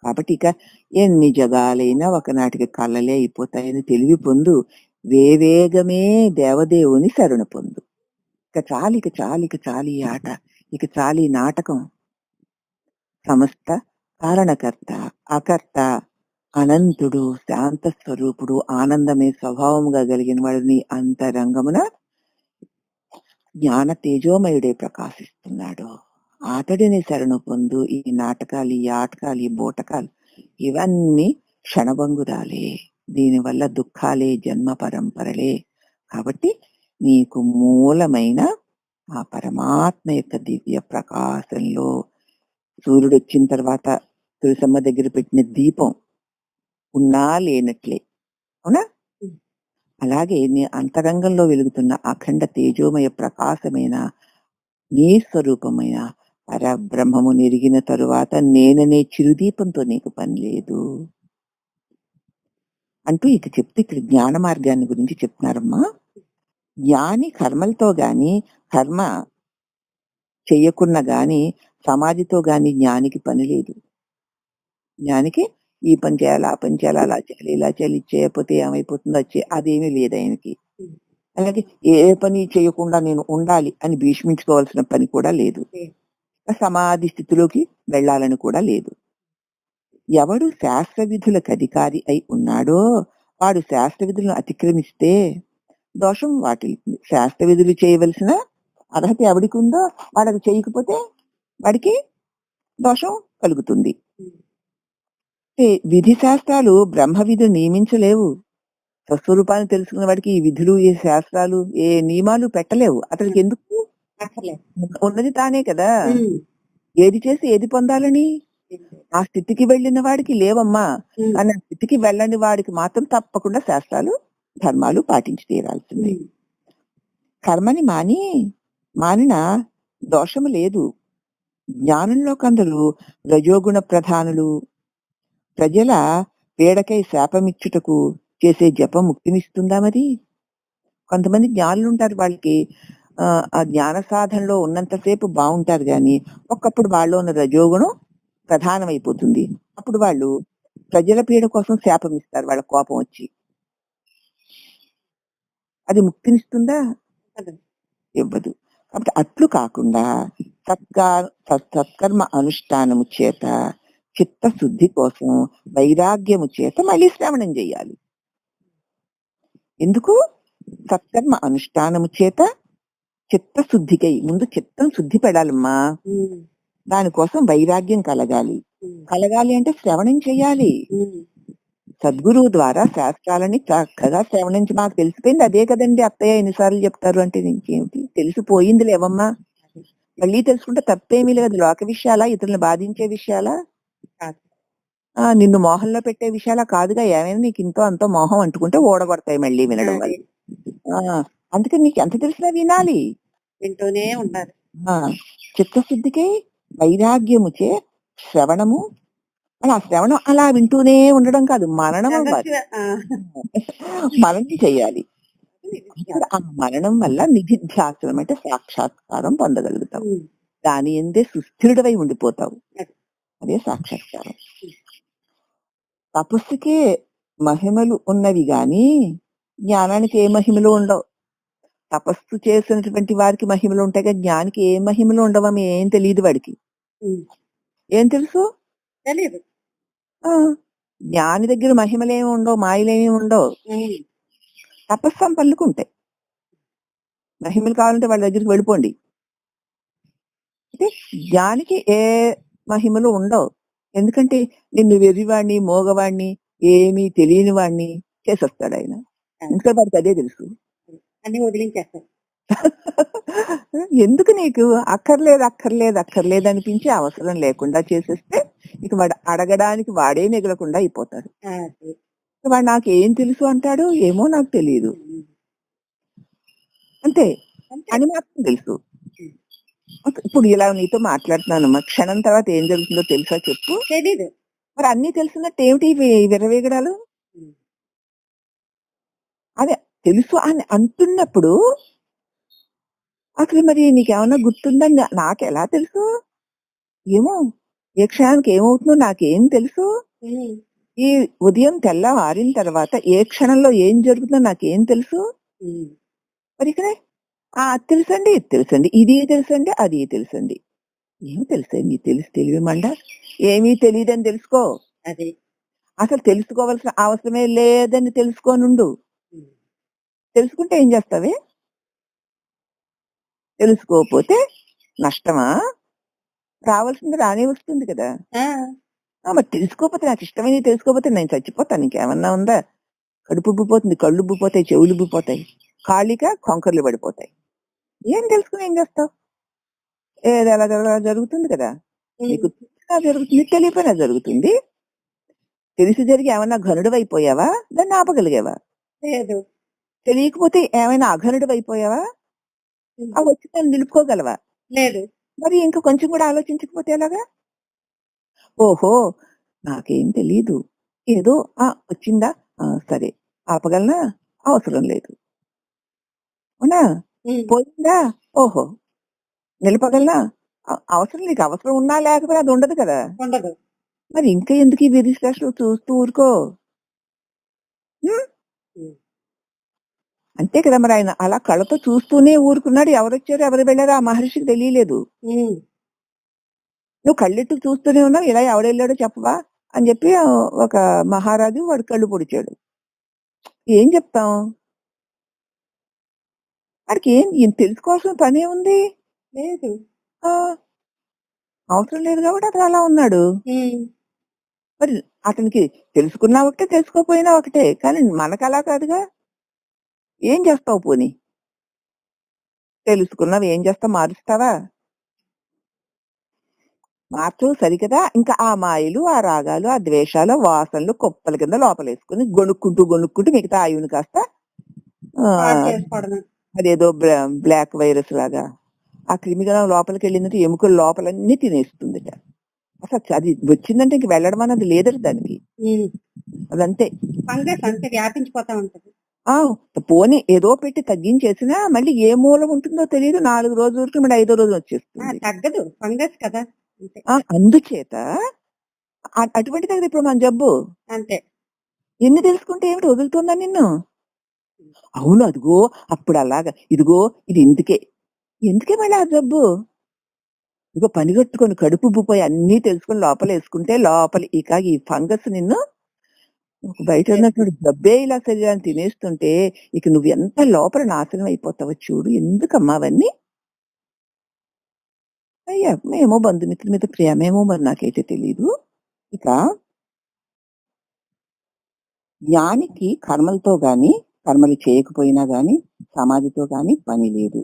కాబట్టి ఇక ఎన్ని జగాలైనా ఒకనాటికి కళ్ళలే అయిపోతాయని తెలివి పొందు. వేవేగమే దేవదేవుని శరణ పొందు. ఇక చాలు, ఇక చాలు, ఇక చాలు ఈ ఆట, ఇక చాలు ఈ నాటకం. సమస్త కారణకర్త అకర్త అనంతుడు శాంత స్వరూపుడు ఆనందమే స్వభావముగా కలిగిన వాడిని అంతరంగమున జ్ఞాన తేజోమయుడే ప్రకాశిస్తున్నాడు. అతడిని శరణు పొందు. ఈ నాటకాలు, ఈ ఆటకాలు, ఈ బూటకాలు ఇవన్నీ క్షణభంగురాలే. దీనివల్ల దుఃఖాలే, జన్మ పరంపరలే. కాబట్టి నీకు మూలమైన ఆ పరమాత్మ యొక్క దివ్య ప్రకాశంలో సూర్యుడు వచ్చిన తర్వాత తులసమ్మ దగ్గర పెట్టిన దీపం ఉన్నా లేనట్లే, అవునా? అలాగే నీ అంతరంగంలో వెలుగుతున్న అఖండ తేజోమయ ప్రకాశమైన నీ స్వరూపమైన పరబ్రహ్మము నెరిగిన తరువాత నేననే చిరుదీపంతో నీకు పని లేదు అంటూ ఇక చెప్తే ఇక్కడ జ్ఞాన మార్గాన్ని గురించి చెప్తున్నారమ్మా. జ్ఞాని కర్మలతో గాని కర్మ చెయ్యకున్నా గాని సమాధితో గాని జ్ఞానికి పని లేదు. జ్ఞానికి ఈ పని చేయాలి, ఆ పని చేయాలి, అలా చేయాలి, ఇలా చేయాలి, చేయకపోతే ఏమైపోతుందో అదేమీ లేదు ఆయనకి. అలాగే ఏ పని చేయకుండా నేను ఉండాలి అని భీష్మించుకోవాల్సిన పని కూడా లేదు. సమాధి స్థితిలోకి వెళ్ళాలని కూడా లేదు. ఎవడు శాస్త్ర విధులకు అధికారి అయి ఉన్నాడో వాడు శాస్త్ర విధులను అతిక్రమిస్తే దోషం వాటిల్లుతుంది. శాస్త్ర విధులు చేయవలసిన అర్హత ఎవడికి ఉందో వాడు అది చేయకపోతే వాడికి దోషం కలుగుతుంది. ఉమ్. అంటే విధి శాస్త్రాలు బ్రహ్మ విధులు నియమించలేవు. స్వస్వరూపాన్ని తెలుసుకున్న వాడికి ఈ విధులు, ఈ శాస్త్రాలు, ఏ నియమాలు పెట్టలేవు. అతనికి ఎందుకు? అక్కర్లేదు. ఉన్నది తానే కదా! ఉమ్. ఏది చేసి ఏది పొందాలని? ఏం లేదు. ఆ స్థితికి వెళ్ళిన వాడికి లేవమ్మా. ఉమ్. కానీ ఆ స్థితికి వెళ్ళని వాడికి మాత్రం తప్పకుండా శాస్త్రాలు, ధర్మాలు పాటించి తీరాల్సిందే. ఉమ్. కర్మని మానిన దోషము లేదు. జ్ఞానంలో కొందరు రజోగుణ ప్రధానులు. ప్రజల పీడకై శాపమిచ్చుటకు చేసే జపం ముక్తినిస్తుందా మరి? కొంతమంది జ్ఞానులుంటారు, వాళ్ళకి ఆ జ్ఞాన సాధనలో ఉన్నంతసేపు బావుంటారు గానీ, ఒక్కప్పుడు వాళ్ళలో ఉన్న రజోగుణం ప్రధానమైపోతుంది. అప్పుడు వాళ్ళు ప్రజల పీడ కోసం శాపమిస్తారు వాళ్ళ కోపం వచ్చి. అది ముక్తినిస్తుందా? కదా. ఇవ్వదు. కాబట్టి అట్లు కాకుండా సత్కర్మ అనుష్ఠానము చేత చిత్తశుద్ధి కోసం వైరాగ్యము చేత మళ్ళీ శ్రవణం చేయాలి. ఎందుకు? సత్కర్మ అనుష్ఠానము చేత చిత్తశుద్ధికై ముందు చిత్తం శుద్ధి పెడాలమ్మా. ఉమ్. దానికోసం వైరాగ్యం కలగాలి. ఉమ్. కలగాలి అంటే శ్రవణం చేయాలి. ఉమ్. సద్గురువు ద్వారా శాస్త్రాలని చక్కగా శ్రవణించి మాకు తెలిసిపోయింది అదే కదండి అత్తయ్య ఎన్నిసార్లు చెప్తారు అంటే ఇంకేమిటి తెలిసిపోయింది లేవమ్మా. మళ్ళీ తెలుసుకుంటే తప్పేమీ లేదు. లోక విషయాలా, ఇతరులను బాధించే విషయాలా, కాదు. నిన్ను మోహంలో పెట్టే విషయాలా కాదుగా. ఏమైనా నీకు ఇంతో అంతో మోహం అంటుకుంటే ఓడగొడతాయి మళ్ళీ వినడం అది వల్ల. అందుకని నీకు ఎంత తెలిసినా వినాలి. వింటూనే ఉండాలి. చిత్తశుద్ధికి వైరాగ్యముచే శ్రవణము. ఆ శ్రవణం అలా వింటూనే ఉండడం కాదు, మననం అవ్వాలి. ఆ. మననం చేయాలి. అప్పుడు ఆ మరణం వల్ల నిధిధ్యాసనం అంటే సాక్షాత్కారం పొందగలుగుతావు. ఉమ్. దాని ఎందే సుస్థిరుడవై ఉండిపోతావు. అది. అదే సాక్షాత్కారం. తపస్సుకే మహిమలు ఉన్నవి గాని జ్ఞానానికి ఏ మహిమలు ఉండవు. తపస్సు చేసినటువంటి వారికి మహిమలు ఉంటాయి కానీ జ్ఞానికి ఏ మహిమలు ఉండవని ఏం తెలియదు వాడికి. ఉమ్. ఏం తెలుసు? తెలియదు. ఆ జ్ఞాని దగ్గర మహిమలేమి ఉండవు, మాయలేమి ఉండవు. ఉమ్. తపస్సంపన్నులకు ఉంటాయి. మహిమలు కావాలంటే వాళ్ళ దగ్గరికి వెళ్ళిపోండి. అంటే జ్ఞానికి ఏ మహిమలు ఉండవు. ఎందుకంటే నిన్ను వెర్రివాణ్ణి, మోగవాణ్ణి, ఏమీ తెలియని వాణ్ణి చేసేస్తాడు ఆయన. ఎందుకంటే వాడికి అదే తెలుసు. అన్ని వదిలించేస్తారు. ఎందుకు నీకు అక్కర్లేదు అనిపించి అవసరం లేకుండా చేసేస్తే ఇక వాడు అడగడానికి వాడే మిగలకుండా అయిపోతాడు. అది. వాడు నాకేం తెలుసు అంటాడు, ఏమో నాకు తెలియదు ఉమ్. అంతే అంతే. అని మాత్రం తెలుసు. ఇప్పుడు ఇలా నీతో మాట్లాడుతున్నాను, క్షణం తర్వాత ఏం జరుగుతుందో తెలుసా చెప్పు? తెలీదు. మరి అన్ని తెలుసున్నట్టు ఏమిటి విరవేగడాలు? ఉమ్. అదే తెలుసు అని అంటున్నప్పుడు అసలు మరి నీకేమన్నా గుర్తుందని నాకు ఎలా తెలుసు? ఏమో ఏ క్షణానికి ఏమవుతుందో నాకేం తెలుసు? ఉమ్. ఈ ఉదయం తెల్లవారిన తర్వాత ఏ క్షణంలో ఏం జరుగుతుందో నాకేం తెలుసు? ఉమ్. మరి ఇక్కడ అది తెలుసండి, ఇది తెలుసండి, ఇది తెలుసండి, అది తెలుసండి. ఏమి తెలుసండి? తెలివి మండ. ఏమీ తెలియదని తెలుసుకో. అది. అసలు తెలుసుకోవాల్సిన అవసరమే లేదని తెలుసుకోనుండు. ఉమ్. తెలుసుకుంటే ఏం చేస్తావే? తెలుసుకోకపోతే నష్టమా? రావాల్సింది రానే వస్తుంది కదా. ఆ. మరి తెలుసుకోకపోతే, నాకు ఇష్టమైనవి తెలుసుకోకపోతే నేను చచ్చిపోతాను. ఇంకేమన్నా ఉందా? కడుపు ఉబ్బిపోతుంది, కళ్ళు ఉబ్బిపోతాయి, చెవులు ఉబ్బిపోతాయి, ఖాళీగా కొంకర్లు పడిపోతాయి. ఏం తెలుసుకుని ఏం చేస్తావు? ఏది అలా జరుగుతుంది కదా. నీకు తెలిసినా జరుగుతుంది, తెలియపోయినా జరుగుతుంది. తెలిసి జరిగి ఏమన్నా ఘనుడు అయిపోయావా? దాన్ని ఆపగలిగావా? లేదు. తెలియకపోతే ఏమైనా అఘనుడు అయిపోయావా? ఆ వచ్చిందని నిలుపుకోగలవా? లేదు. మరి ఇంకా కొంచెం కూడా ఆలోచించకపోతే ఎలాగా? ఓహో నాకేం తెలీదు, ఏదో వచ్చిందా, సరే ఆపగలనా? అవసరం లేదు. అవునా? పోయిందా? ఓహో నిలపగలనా? అవసరం, నీకు అవసరం ఉన్నా లేకపోయినా అది ఉండదు కదా. ఉండదు. మరి ఇంకా ఎందుకు ఈ విరిశ్లేషలు చూస్తూ ఊరుకో. అంతే కదా. మరి ఆయన అలా కళ్ళతో చూస్తూనే ఊరుకున్నాడు. ఎవరొచ్చారు ఎవరు వెళ్ళారో ఆ మహర్షికి తెలియలేదు. నువ్వు కళ్ళెట్టు చూస్తూనే ఉన్నావు, ఇలా ఎవడెళ్ళాడో చెప్పవా అని చెప్పి ఒక మహారాజు వాడు కళ్ళు పొడిచాడు. ఏం చెప్తాం? వాడికి ఏం తెలుసుకోవాల్సిన పనే ఉంది? లేదు. అవసరం లేదు కాబట్టి అతను అలా ఉన్నాడు. మరి అతనికి తెలుసుకున్నా ఒకటే, తెలుసుకోకపోయినా ఒకటే. కానీ మనకలా కాదుగా. ఏం చేస్తావు పోనీ? తెలుసుకున్నావు ఏం చేస్తావు? మారుస్తావా? మార్చవు సరికదా. ఇంకా ఆ మాయలు, ఆ రాగాలు, ఆ ద్వేషాలు, వాసనలు కుప్పల కింద లోపలేసుకొని గొణుక్కుంటూ మిగతా ఆయువుని కాస్త పాడు ఆహ్, చేసుకోవడమే. అదేదో బ్లాక్ వైరస్ లాగా ఆ క్రిమిగణం లోపలికెళ్ళిందంటే ఎముకల లోపలన్నీ తినేస్తుందట. అసలు అది వచ్చిందంటే ఇంక వెళ్ళడం అన్నది లేదట దానికి. అదంతే. ఫంగస్ అంతే వ్యాపించిపోతా ఉంటది. ఆ! పోనీ ఏదో పెట్టి తగ్గించేసినా మళ్ళీ ఏ మూల ఉంటుందో తెలీదు. 4 రోజుల వరకు మళ్ళీ 5వ రోజున వచ్చేస్తుంది. తగ్గదు. ఫంగస్ కదా! అంతే. అందుచేత అటువంటిది కదా ఇప్పుడు మన జబ్బు. అంతే. ఎన్ని తెలుసుకుంటే ఏమిటి వదులుతుందా నిన్ను? అవును అదిగో అప్పుడు అలాగా ఇదిగో ఇది ఇందుకే. ఎందుకే మళ్ళీ ఆ జబ్బు? ఇదిగో పనిగట్టుకొని కడుపు ఉబ్బిపోయి అన్నీ తెలుసుకొని లోపలేసుకుంటే లోపల ఈ ఫంగస్ నిన్ను బయట ఉన్నటువంటి జబ్బే ఇలా శరీరాన్ని తినేస్తుంటే ఇక నువ్వు ఎంత లోపల నాశనం అయిపోతావో చూడు. ఎందుకమ్మా అవన్నీ? అయ్యా! ఏమో బంధుమిత్రుల మీద ప్రేమేమో మరి నాకైతే తెలీదు. ఇక జ్ఞానికి కర్మలతో గాని, కర్మలు చేయకపోయినా గాని, సమాధితో గాని పని లేదు.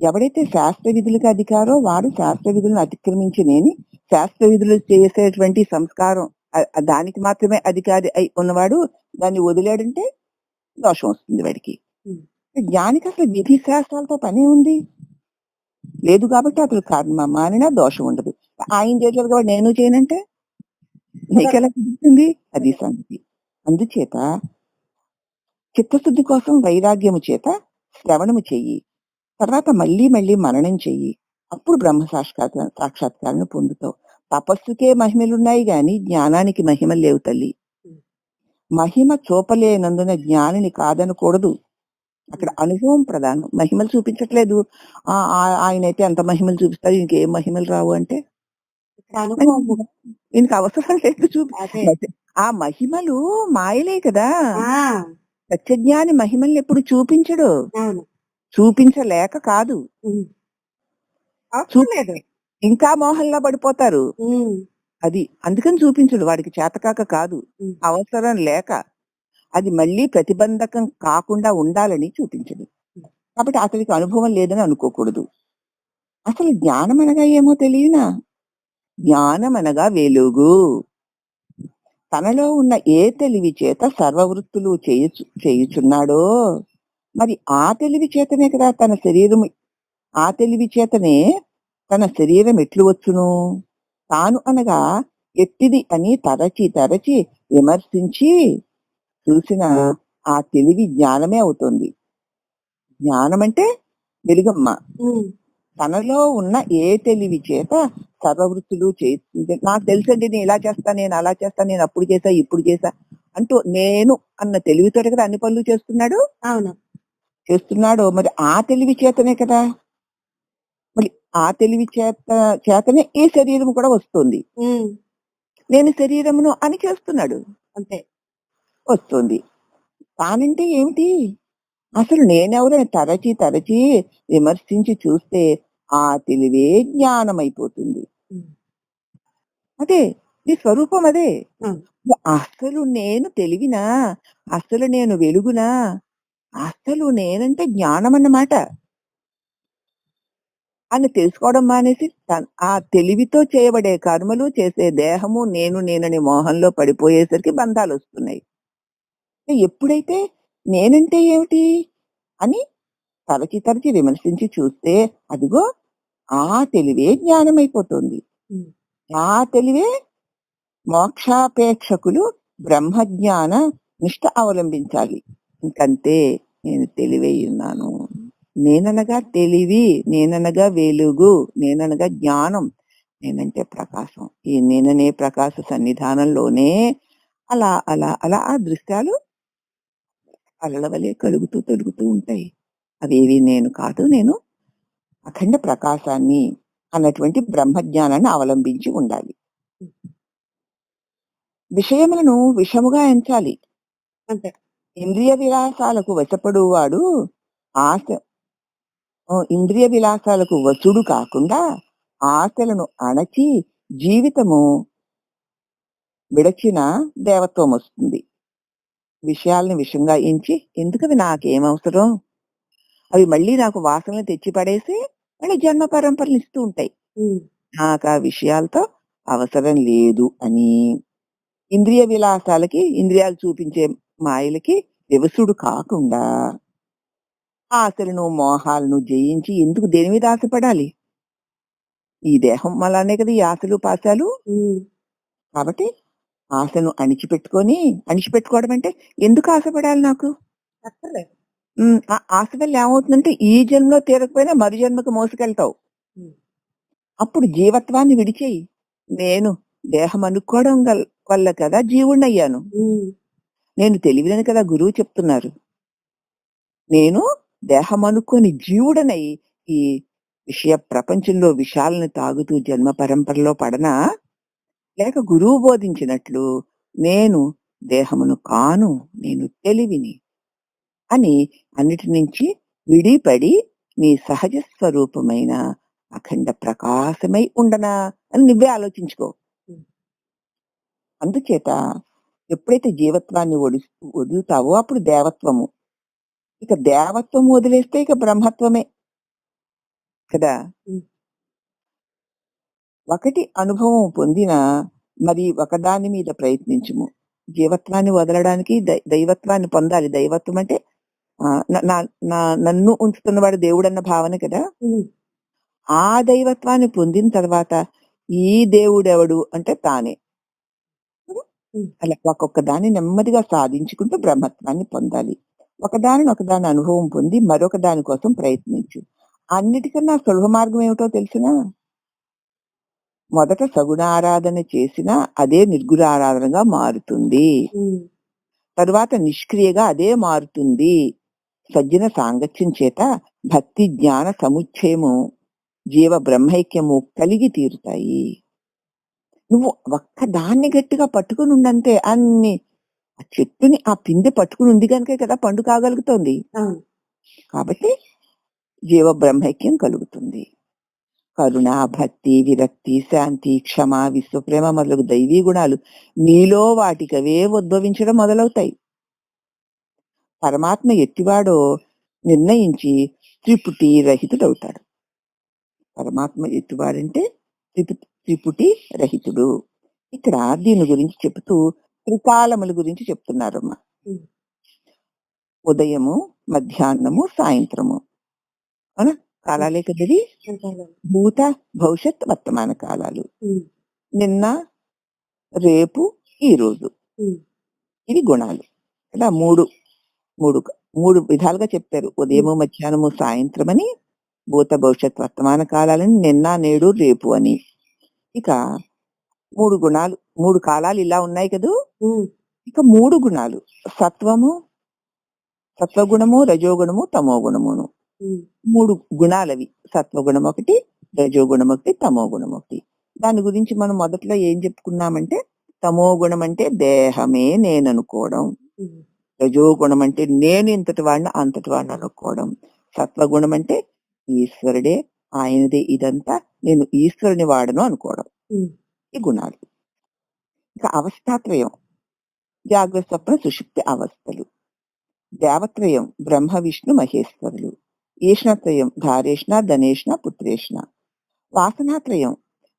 ఎవడైతే శాస్త్ర విధులకు అధికారో వాడు శాస్త్ర విధులను అతిక్రమించినేని శాస్త్ర విధులు చేసేటువంటి సంస్కారం దానికి మాత్రమే అధికారి అయి ఉన్నవాడు దాన్ని వదిలాడంటే దోషం వస్తుంది వాడికి. జ్ఞానికి అసలు విధి శాస్త్రాలతో పనే ఉంది లేదు కాబట్టి అతను కర్మ మానినా దోషం ఉండదు. ఆయన చేశారు కాబట్టి నేను చేయనంటే నీకెలా కుదురుతుంది? అది సంగతి. అందుచేత చిత్తశుద్ధి కోసం వైరాగ్యము చేత శ్రవణము చెయ్యి. తర్వాత మళ్ళీ మళ్ళీ మననం చెయ్యి. అప్పుడు బ్రహ్మ సాక్షాత్కారాన్ని పొందుతావు. తపస్సుకే మహిమలున్నాయి గాని జ్ఞానానికి మహిమలు లేవు తల్లి. మహిమ చూపలేనందున జ్ఞానిని కాదనకూడదు. అక్కడ అనుభవం ప్రధానం. మహిమలు చూపించట్లేదు. ఆయనైతే ఎంత మహిమలు చూపిస్తారు ఇంకేం మహిమలు రావు అంటే ఈయనకి అవసరం లేదు ఆ మహిమలు మాయలే కదా. సత్యజ్ఞాని మహిమల్ని ఎప్పుడు చూపించడు. చూపించలేక కాదు, చూపలేదు ఇంకా మోహంలో పడిపోతారు. అది అందుకని చూపించడు. వాడికి చేతకాక కాదు, అవసరం లేక. అది మళ్ళీ ప్రతిబంధకం కాకుండా ఉండాలని చూపించడు. కాబట్టి అతనికి అనుభవం లేదని అనుకోకూడదు. అసలు జ్ఞానం అనగా ఏమో తెలియనా? జ్ఞానం అనగా వెలుగు. తనలో ఉన్న ఏ తెలివి చేత సర్వవృత్తులు చేయుచున్నాడో మరి ఆ తెలివి చేతనే కదా తన శరీరం, ఆ తెలివి చేతనే తన శరీరం ఎట్లు వచ్చును? తాను అనగా ఎట్టిది అని తరచి విమర్శించి చూసిన ఆ తెలివి జ్ఞానమే అవుతుంది. జ్ఞానం అంటే వెలుగమ్మ. తనలో ఉన్న ఏ తెలివి చేత సర్వవృత్తులు చేస్తుంది. నాకు తెలుసండి నేను ఇలా చేస్తా, నేను అలా చేస్తా, నేను అప్పుడు చేసా ఇప్పుడు చేసా అంటూ నేను అన్న తెలివితోటే కదా అన్ని పనులు చేస్తున్నాడు. అవును చేస్తున్నాడు. మరి ఆ తెలివి చేతనే కదా, మరి ఆ తెలివి చేతనే ఈ శరీరం కూడా వస్తుంది. నేను శరీరమును అని చేస్తున్నాడు. అంతే వస్తుంది. తానంటే ఏమిటి? అసలు నేనెవరని తరచి విమర్శించి చూస్తే ఆ తెలివే జ్ఞానమైపోతుంది. అదే నీ స్వరూపం అదే. అసలు నేను తెలివినా, అసలు నేను వెలుగునా, అసలు నేనంటే జ్ఞానం అన్నమాట అని తెలుసుకోవడం మానేసి ఆ తెలివితో చేయబడే కర్మలు చేసే దేహము నేనని మోహంలో పడిపోయేసరికి బంధాలు వస్తున్నాయి. ఎప్పుడైతే నేనంటే ఏమిటి అని తరచి విమర్శించి చూస్తే అదిగో ఆ తెలివే జ్ఞానమైపోతుంది. ఆ తెలివే మోక్షాపేక్షకులు బ్రహ్మజ్ఞాన నిష్ట అవలంబించాలి. ఇంకంతే నేను తెలివై ఉన్నాను. నేననగా తెలివి, నేననగా వెలుగు, నేననగా జ్ఞానం, నేనంటే ప్రకాశం. ఈ నేననే ప్రకాశ సన్నిధానంలోనే అలా అలా అలా ఆ దృశ్యాలు అలల వలె తొలుగుతూ ఉంటాయి. అవేవి నేను కాదు, నేను అఖండ ప్రకాశాన్ని అన్నటువంటి బ్రహ్మజ్ఞానాన్ని అవలంబించి ఉండాలి. విషయములను విషముగా ఎంచాలి. అంతే. ఇంద్రియ విలాసాలకు వశపడువాడు ఇంద్రియ విలాసాలకు వశుడు కాకుండా ఆశలను అణచి జీవితము విడచిన దేవత్వం వస్తుంది. విషయాల్ని విషంగా ఎంచి ఎందుకవి నాకేమవసరం? అవి మళ్ళీ నాకు వాసనలు తెచ్చి పడేసి మళ్ళీ జన్మ పరంపరలు ఇస్తూ ఉంటాయి. ఉమ్, నాకా విషయాలతో అవసరం లేదు అని ఇంద్రియ విలాసాలకి, ఇంద్రియాలు చూపించే మాయలకి వివసుడు కాకుండా ఆశలను, మోహాలను జయించి ఎందుకు దేని మీద ఆశపడాలి? ఈ దేహం వల్లనే కదా ఈ ఆశలు, పాశాలు. ఉమ్, కాబట్టి ఆశను అణిచిపెట్టుకోవడం అంటే ఎందుకు ఆశపడాలి నాకు? అక్కర్లేదు. ఆ ఆశ వల్ల ఏమవుతుందంటే ఈ జన్మలో తీరకపోయినా మరు జన్మకు మోసుకెళ్తావు. ఉమ్, అప్పుడు జీవత్వాన్ని విడిచేయి. నేను దేహం అనుకోవడం వల్ల కదా జీవుణ్ణయ్యాను. ఉమ్, నేను తెలివినని కదా గురువు చెప్తున్నారు. నేను దేహం అనుకోని జీవుడనై ఈ విషయ ప్రపంచంలో విషయాలను తాగుతూ జన్మ పరంపరలో పడనా, లేక గురువు బోధించినట్లు నేను దేహమును కాను, నేను తెలివిని అని అన్నిటి నుంచి విడిపడి నీ సహజ స్వరూపమైన అఖండ ప్రకాశమై ఉండనా అని నువ్వే ఆలోచించుకో. ఉమ్. అందుచేత ఎప్పుడైతే జీవత్వాన్ని వదులుతావో అప్పుడు దేవత్వము. ఇక దేవత్వం వదిలేస్తే ఇక బ్రహ్మత్వమే కదా. ఉమ్. ఒకటి అనుభవం పొందిన మరి ఒకదాని మీద ప్రయత్నించుము. జీవత్వాన్ని వదలడానికి దైవత్వాన్ని పొందాలి. దైవత్వం అంటే నన్ను ఉంచుతున్నవాడు దేవుడన్న భావన కదా. ఉమ్, ఆ దైవత్వాన్ని పొందిన తర్వాత ఈ దేవుడెవడు అంటే తానే. ఉమ్. అలా ఒక్కొక్క దాన్ని నెమ్మదిగా సాధించుకుంటూ బ్రహ్మత్వాన్ని పొందాలి. ఒకదాని అనుభవం పొంది మరొక దాని కోసం ప్రయత్నించు. అన్నిటికన్నా సులభ మార్గం ఏమిటో తెలిసినా, మొదట సగుణ ఆరాధన చేసినా అదే నిర్గుణ ఆరాధనగా మారుతుంది. ఉమ్, తరువాత నిష్క్రియగా అదే మారుతుంది. సజ్జన సాంగత్యం చేత భక్తి జ్ఞాన సముచ్చయము జీవ బ్రహ్మైక్యము కలిగి తీరుతాయి. నువ్వు ఒక్క దాన్ని గట్టిగా పట్టుకుని ఉండంతే అన్ని ఆ చెట్టుని ఆ పిందె పట్టుకుని ఉంది కనుకే కదా పండు కాగలుగుతోంది. అవును. కాబట్టి జీవ బ్రహ్మైక్యం కలుగుతుంది. కరుణ, భక్తి, విరక్తి, శాంతి, క్షమ, విశ్వప్రేమ మొదలగు దైవీ గుణాలు నీలో వాటికవే ఉద్భవించడం మొదలవుతాయి. పరమాత్మ ఎట్టివాడో నిర్ణయించి త్రిపుటి రహితుడవుతాడు. పరమాత్మ ఎట్టివాడంటే త్రిపుటి రహితుడు. ఇక్కడ దీని గురించి చెబుతూ త్రికాలముల గురించి చెప్తున్నారమ్మా. ఉమ్. ఉదయము, మధ్యాహ్నము, సాయంత్రము అవునా కాలాలే కదవి. అంతేలే. భూత, భవిష్యత్, వర్తమాన కాలాలు. ఉమ్, నిన్న, రేపు, ఈ రోజు. ఉమ్, ఇవి గుణాలు కదా. మూడు మూడు మూడు విధాలుగా చెప్పారు. ఉదయము, మధ్యాహ్నము, సాయంత్రం అని, భూత, భవిష్యత్, వర్తమాన కాలాలని, నిన్న, నేడు, రేపు అని. ఇక మూడు గుణాలు, మూడు కాలాలు ఇలా ఉన్నాయి కదూ. ఉమ్, ఇక మూడు గుణాలు సత్వము, సత్వగుణము, రజోగుణము, తమో గుణమును. ఉమ్, మూడు గుణాలవి. సత్వగుణం ఒకటి, రజోగుణం ఒకటి, తమో గుణం ఒకటి. దాని గురించి మనం మొదట్లో ఏం చెప్పుకున్నామంటే, తమో గుణం అంటే దేహమే నేననుకోవడం, ఉమ్, రజోగుణం అంటే నేను ఇంతటి వాడిని అంతటి వాడిని అనుకోవడం, సత్వగుణం అంటే ఈశ్వరుడే, ఆయనదే ఇదంతా, నేను ఈశ్వరుని వాడను అనుకోవడం. ఉమ్, ఈ గుణాలు. ఇక అవస్థాత్రయం జాగ్రత్త, స్వప్న, సుషుప్తి అవస్థలు. దేవత్రయం బ్రహ్మ, విష్ణు, మహేశ్వరులు. ఈష్ణత్రయం ధారేష్ణ, ధనేష్ణ, పుత్రేష్ణ. వాసనాత్రయం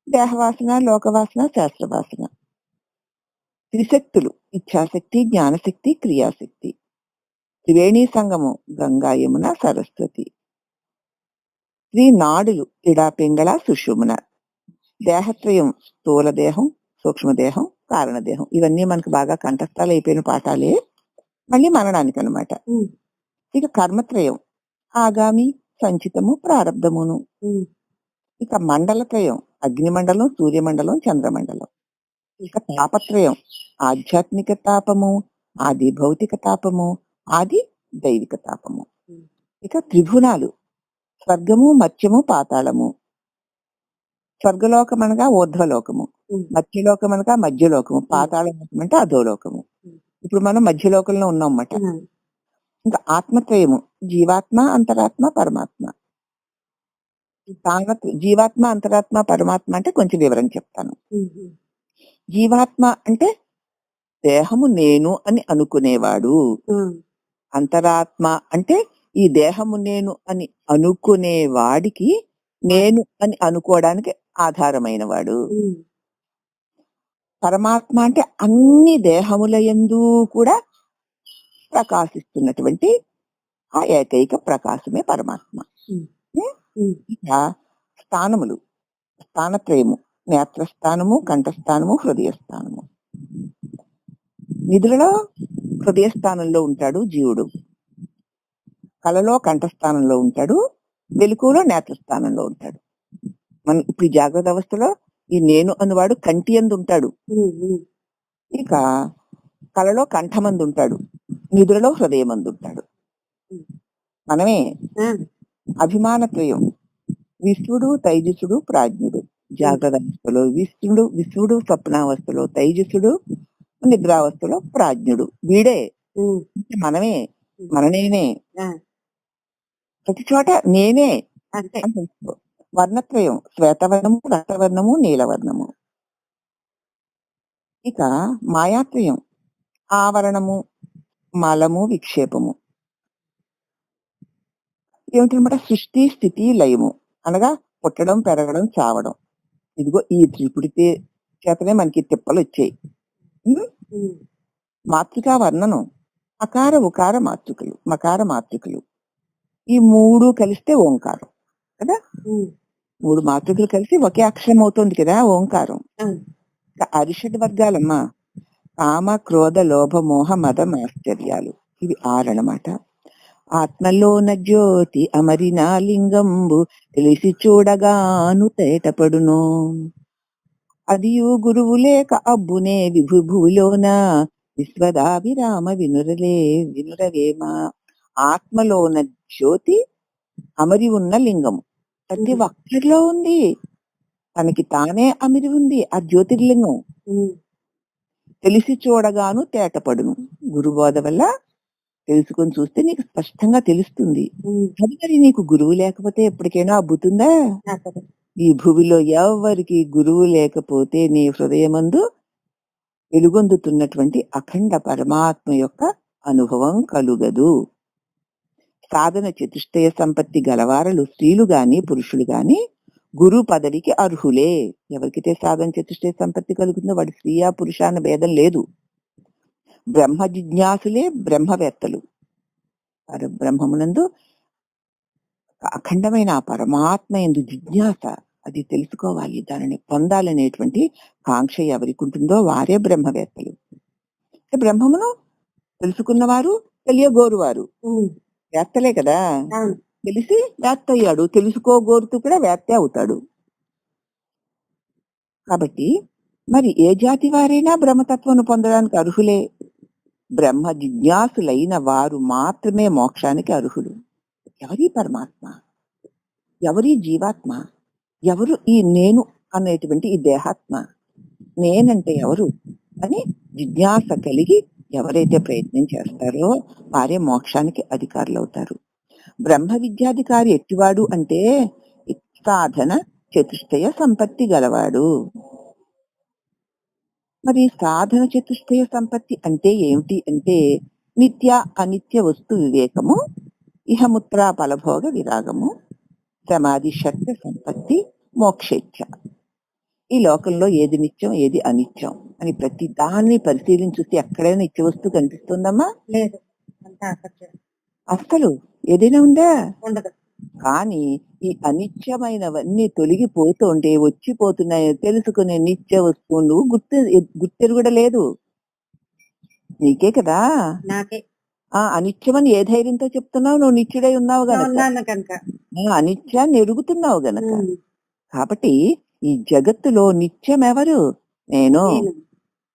దేహవాసన, లోకవాసన, శాస్త్రవాసన. త్రిశక్తులు ఇచ్ఛాశక్తి, జ్ఞానశక్తి, క్రియాశక్తి. త్రివేణీ సంగము గంగా, యమున, సరస్వతి. నాడులు ఇడా, పింగళ, సుషుమ్న. దేహత్రయం స్థూల దేహం, సూక్ష్మదేహం, కారణదేహం. ఇవన్నీ మనకు బాగా కంఠస్థాలు అయిపోయిన పాఠాలే, మళ్ళీ మనడానికి అనమాట. ఉమ్, ఇక కర్మత్రయం ఆగామి, సంచితము, ప్రారబ్ధమును. ఉమ్, ఇక మండలత్రయం అగ్నిమండలం, సూర్యమండలం, చంద్రమండలం. ఇక తాపత్రయం ఆధ్యాత్మిక తాపము, ఆది భౌతిక తాపము, ఆది దైవిక తాపము. ఇక త్రిభువనాలు స్వర్గము, మత్స్యము, పాతాళము. స్వర్గలోకం అనగా ఊర్ధ్వలోకము, ఉమ్, మధ్యలోకం అనగా మధ్యలోకము, పాతాళలోకం అంటే అధోలోకము. ఇప్పుడు మనం మధ్యలోకంలో ఉన్నాం అన్నమాట. ఉమ్, ఇంకా ఆత్మత్రయము జీవాత్మ, అంతరాత్మ, పరమాత్మ. జీవాత్మ, అంతరాత్మ, పరమాత్మ అంటే కొంచెం వివరం చెప్తాను. జీవాత్మ అంటే దేహము నేను అని అనుకునేవాడు. అంతరాత్మ అంటే ఈ దేహము నేను అని అనుకునే వాడికి నేను అని అనుకోవడానికి ఆధారమైన వాడు. పరమాత్మ అంటే అన్ని దేహముల యందు కూడా ప్రకాశిస్తున్నటువంటి ఆ ఏకైక ప్రకాశమే పరమాత్మ. ఇక స్థానములు, స్థానత్రయము, నేత్రస్థానము, కంఠస్థానము, హృదయస్థానము. నిద్రలో హృదయస్థానంలో ఉంటాడు జీవుడు, కలలో కంఠస్థానంలో ఉంటాడు, వెలుకులో నేత్రస్థానంలో ఉంటాడు. మనం ఇప్పుడు ఈ జాగ్రత్త అవస్థలో ఈ నేను అనువాడు కంటి యందు ఉంటాడు, ఇక కలలో కంఠమందు ఉంటాడు, నిద్రలో హృదయమందు ఉంటాడు. మనమే అభిమానత్రయం, విశ్వడు, తైజసుడు, ప్రాజ్ఞుడు. జాగ్రత్త అవస్థలో విశ్వడు స్వప్నావస్థలో తైజసుడు, నిద్రావస్థలో ప్రాజ్ఞుడు. వీడే మనమే, మననేనే, ప్రతి చోట నేనే అని తెలుసుకో. వర్ణత్రయం, శ్వేతవర్ణము, రక్తవర్ణము, నీలవర్ణము. ఇక మాయాత్రయం, ఆవరణము, మలము, విక్షేపము. ఏమిటనమాట? సృష్టి, స్థితి, లయము అనగా పుట్టడం, పెరగడం, చావడం. ఇదిగో ఈ త్రిపుడితే చేతనే మనకి తిప్పలు వచ్చాయి. మాతృకా వర్ణనం, అకార ఉకార మాతృకలు, మకార మాతృకలు. ఈ మూడు కలిస్తే ఓంకారం కదా. మూడు మాతృకలు కలిసి ఒకే అక్షరం అవుతుంది కదా ఓంకారం. అరిషడ్ వర్గాలమ్మా, కామ, క్రోధ, లోభ, మోహ, మద, ఆశ్చర్యాలు. ఇవి 6 అన్నమాట. ఆత్మలోన జ్యోతి అమరినా లింగంబు తెలిసి చూడగాను తేటపడును. అదియు గురువు లేక అబ్బునే విభుభులోన విశ్వదాభిరామ వినురవేమ. ఆత్మలోన జ్యోతి అమరి ఉన్న లింగము ప్రతి ఒక్కరిలో ఉంది, తనకి తానే అమిరి ఉంది ఆ జ్యోతిర్లింగం. తెలిసి చూడగాను తేటపడును. గురుబోధ వల్ల తెలుసుకొని చూస్తే నీకు స్పష్టంగా తెలుస్తుంది. అది మరి నీకు గురువు లేకపోతే ఎప్పటికైనా అబ్బుతుందా? ఈ భూమిలో ఎవరికి గురువు లేకపోతే నీ హృదయమందు వెలుగొందుతున్నటువంటి అఖండ పరమాత్మ యొక్క అనుభవం కలుగదు. సాధన చతుష్టయ సంపత్తి గలవారలు స్త్రీలు గాని పురుషులు గాని గురు పదవికి అర్హులే. ఎవరికైతే సాధన చతుష్టయ సంపత్తి కలుగుతుందో వాడి స్త్రీయా పురుష అన్న భేదం లేదు. బ్రహ్మ జిజ్ఞాసులే బ్రహ్మవేత్తలు. బ్రహ్మమునందు అఖండమైన ఆ పరమాత్మ యందు జిజ్ఞాస, అది తెలుసుకోవాలి, దానిని పొందాలనేటువంటి కాంక్ష ఎవరికి ఉంటుందో వారే బ్రహ్మవేత్తలు. బ్రహ్మమును తెలుసుకున్నవారు తెలియగోరువారు వేత్తలే కదా. తెలిసి వేత్త అయ్యాడు, తెలుసుకోగోరుతూ కూడా వేత్తే అవుతాడు. కాబట్టి మరి ఏ జాతి వారైనా బ్రహ్మతత్వను పొందడానికి అర్హులే. బ్రహ్మ జిజ్ఞాసులైన వారు మాత్రమే మోక్షానికి అర్హులు. ఎవరి పరమాత్మ, ఎవరి జీవాత్మ, ఎవరు ఈ నేను అనేటువంటి ఈ దేహాత్మ, నేనంటే ఎవరు అని జిజ్ఞాస కలిగి ఎవరైతే ప్రయత్నం చేస్తారో వారే మోక్షానికి అధికారులు అవుతారు. బ్రహ్మ విద్యాధికారి ఎట్టివాడు అంటే సాధన చతుష్టయ సంపత్తి గలవాడు. మరి సాధన చతుష్టయ సంపత్తి అంటే ఏమిటి అంటే నిత్య అనిత్య వస్తు వివేకము, ఇహముత్ర ఫలభోగ విరాగము, సమాధి శక్తి సంపత్తి, మోక్షేచ్ఛ. ఈ లోకంలో ఏది నిత్యం ఏది అనిత్యం అని ప్రతి దాన్ని పరిశీలించి చూస్తే ఎక్కడైనా నిత్య వస్తువు కనిపిస్తుందమ్మా? లేదు. అస్సలు ఏదైనా ఉందా? ఉండదు. కానీ ఈ అనిత్యమైనవన్నీ తొలగిపోతుంటే వచ్చిపోతున్నాయో తెలుసుకునే నిత్య వస్తువు నువ్వు గుర్తెరుగుడ లేదు. నీకే కదా. నాకే. అనిత్యమని ఏ ధైర్యంతో చెప్తున్నావు? నువ్వు నిత్యుడై ఉన్నావు గనక, అనిత్యాన్ని ఎరుగుతున్నావు గనక. కాబట్టి ఈ జగత్తులో నిత్యం ఎవరు? నేను.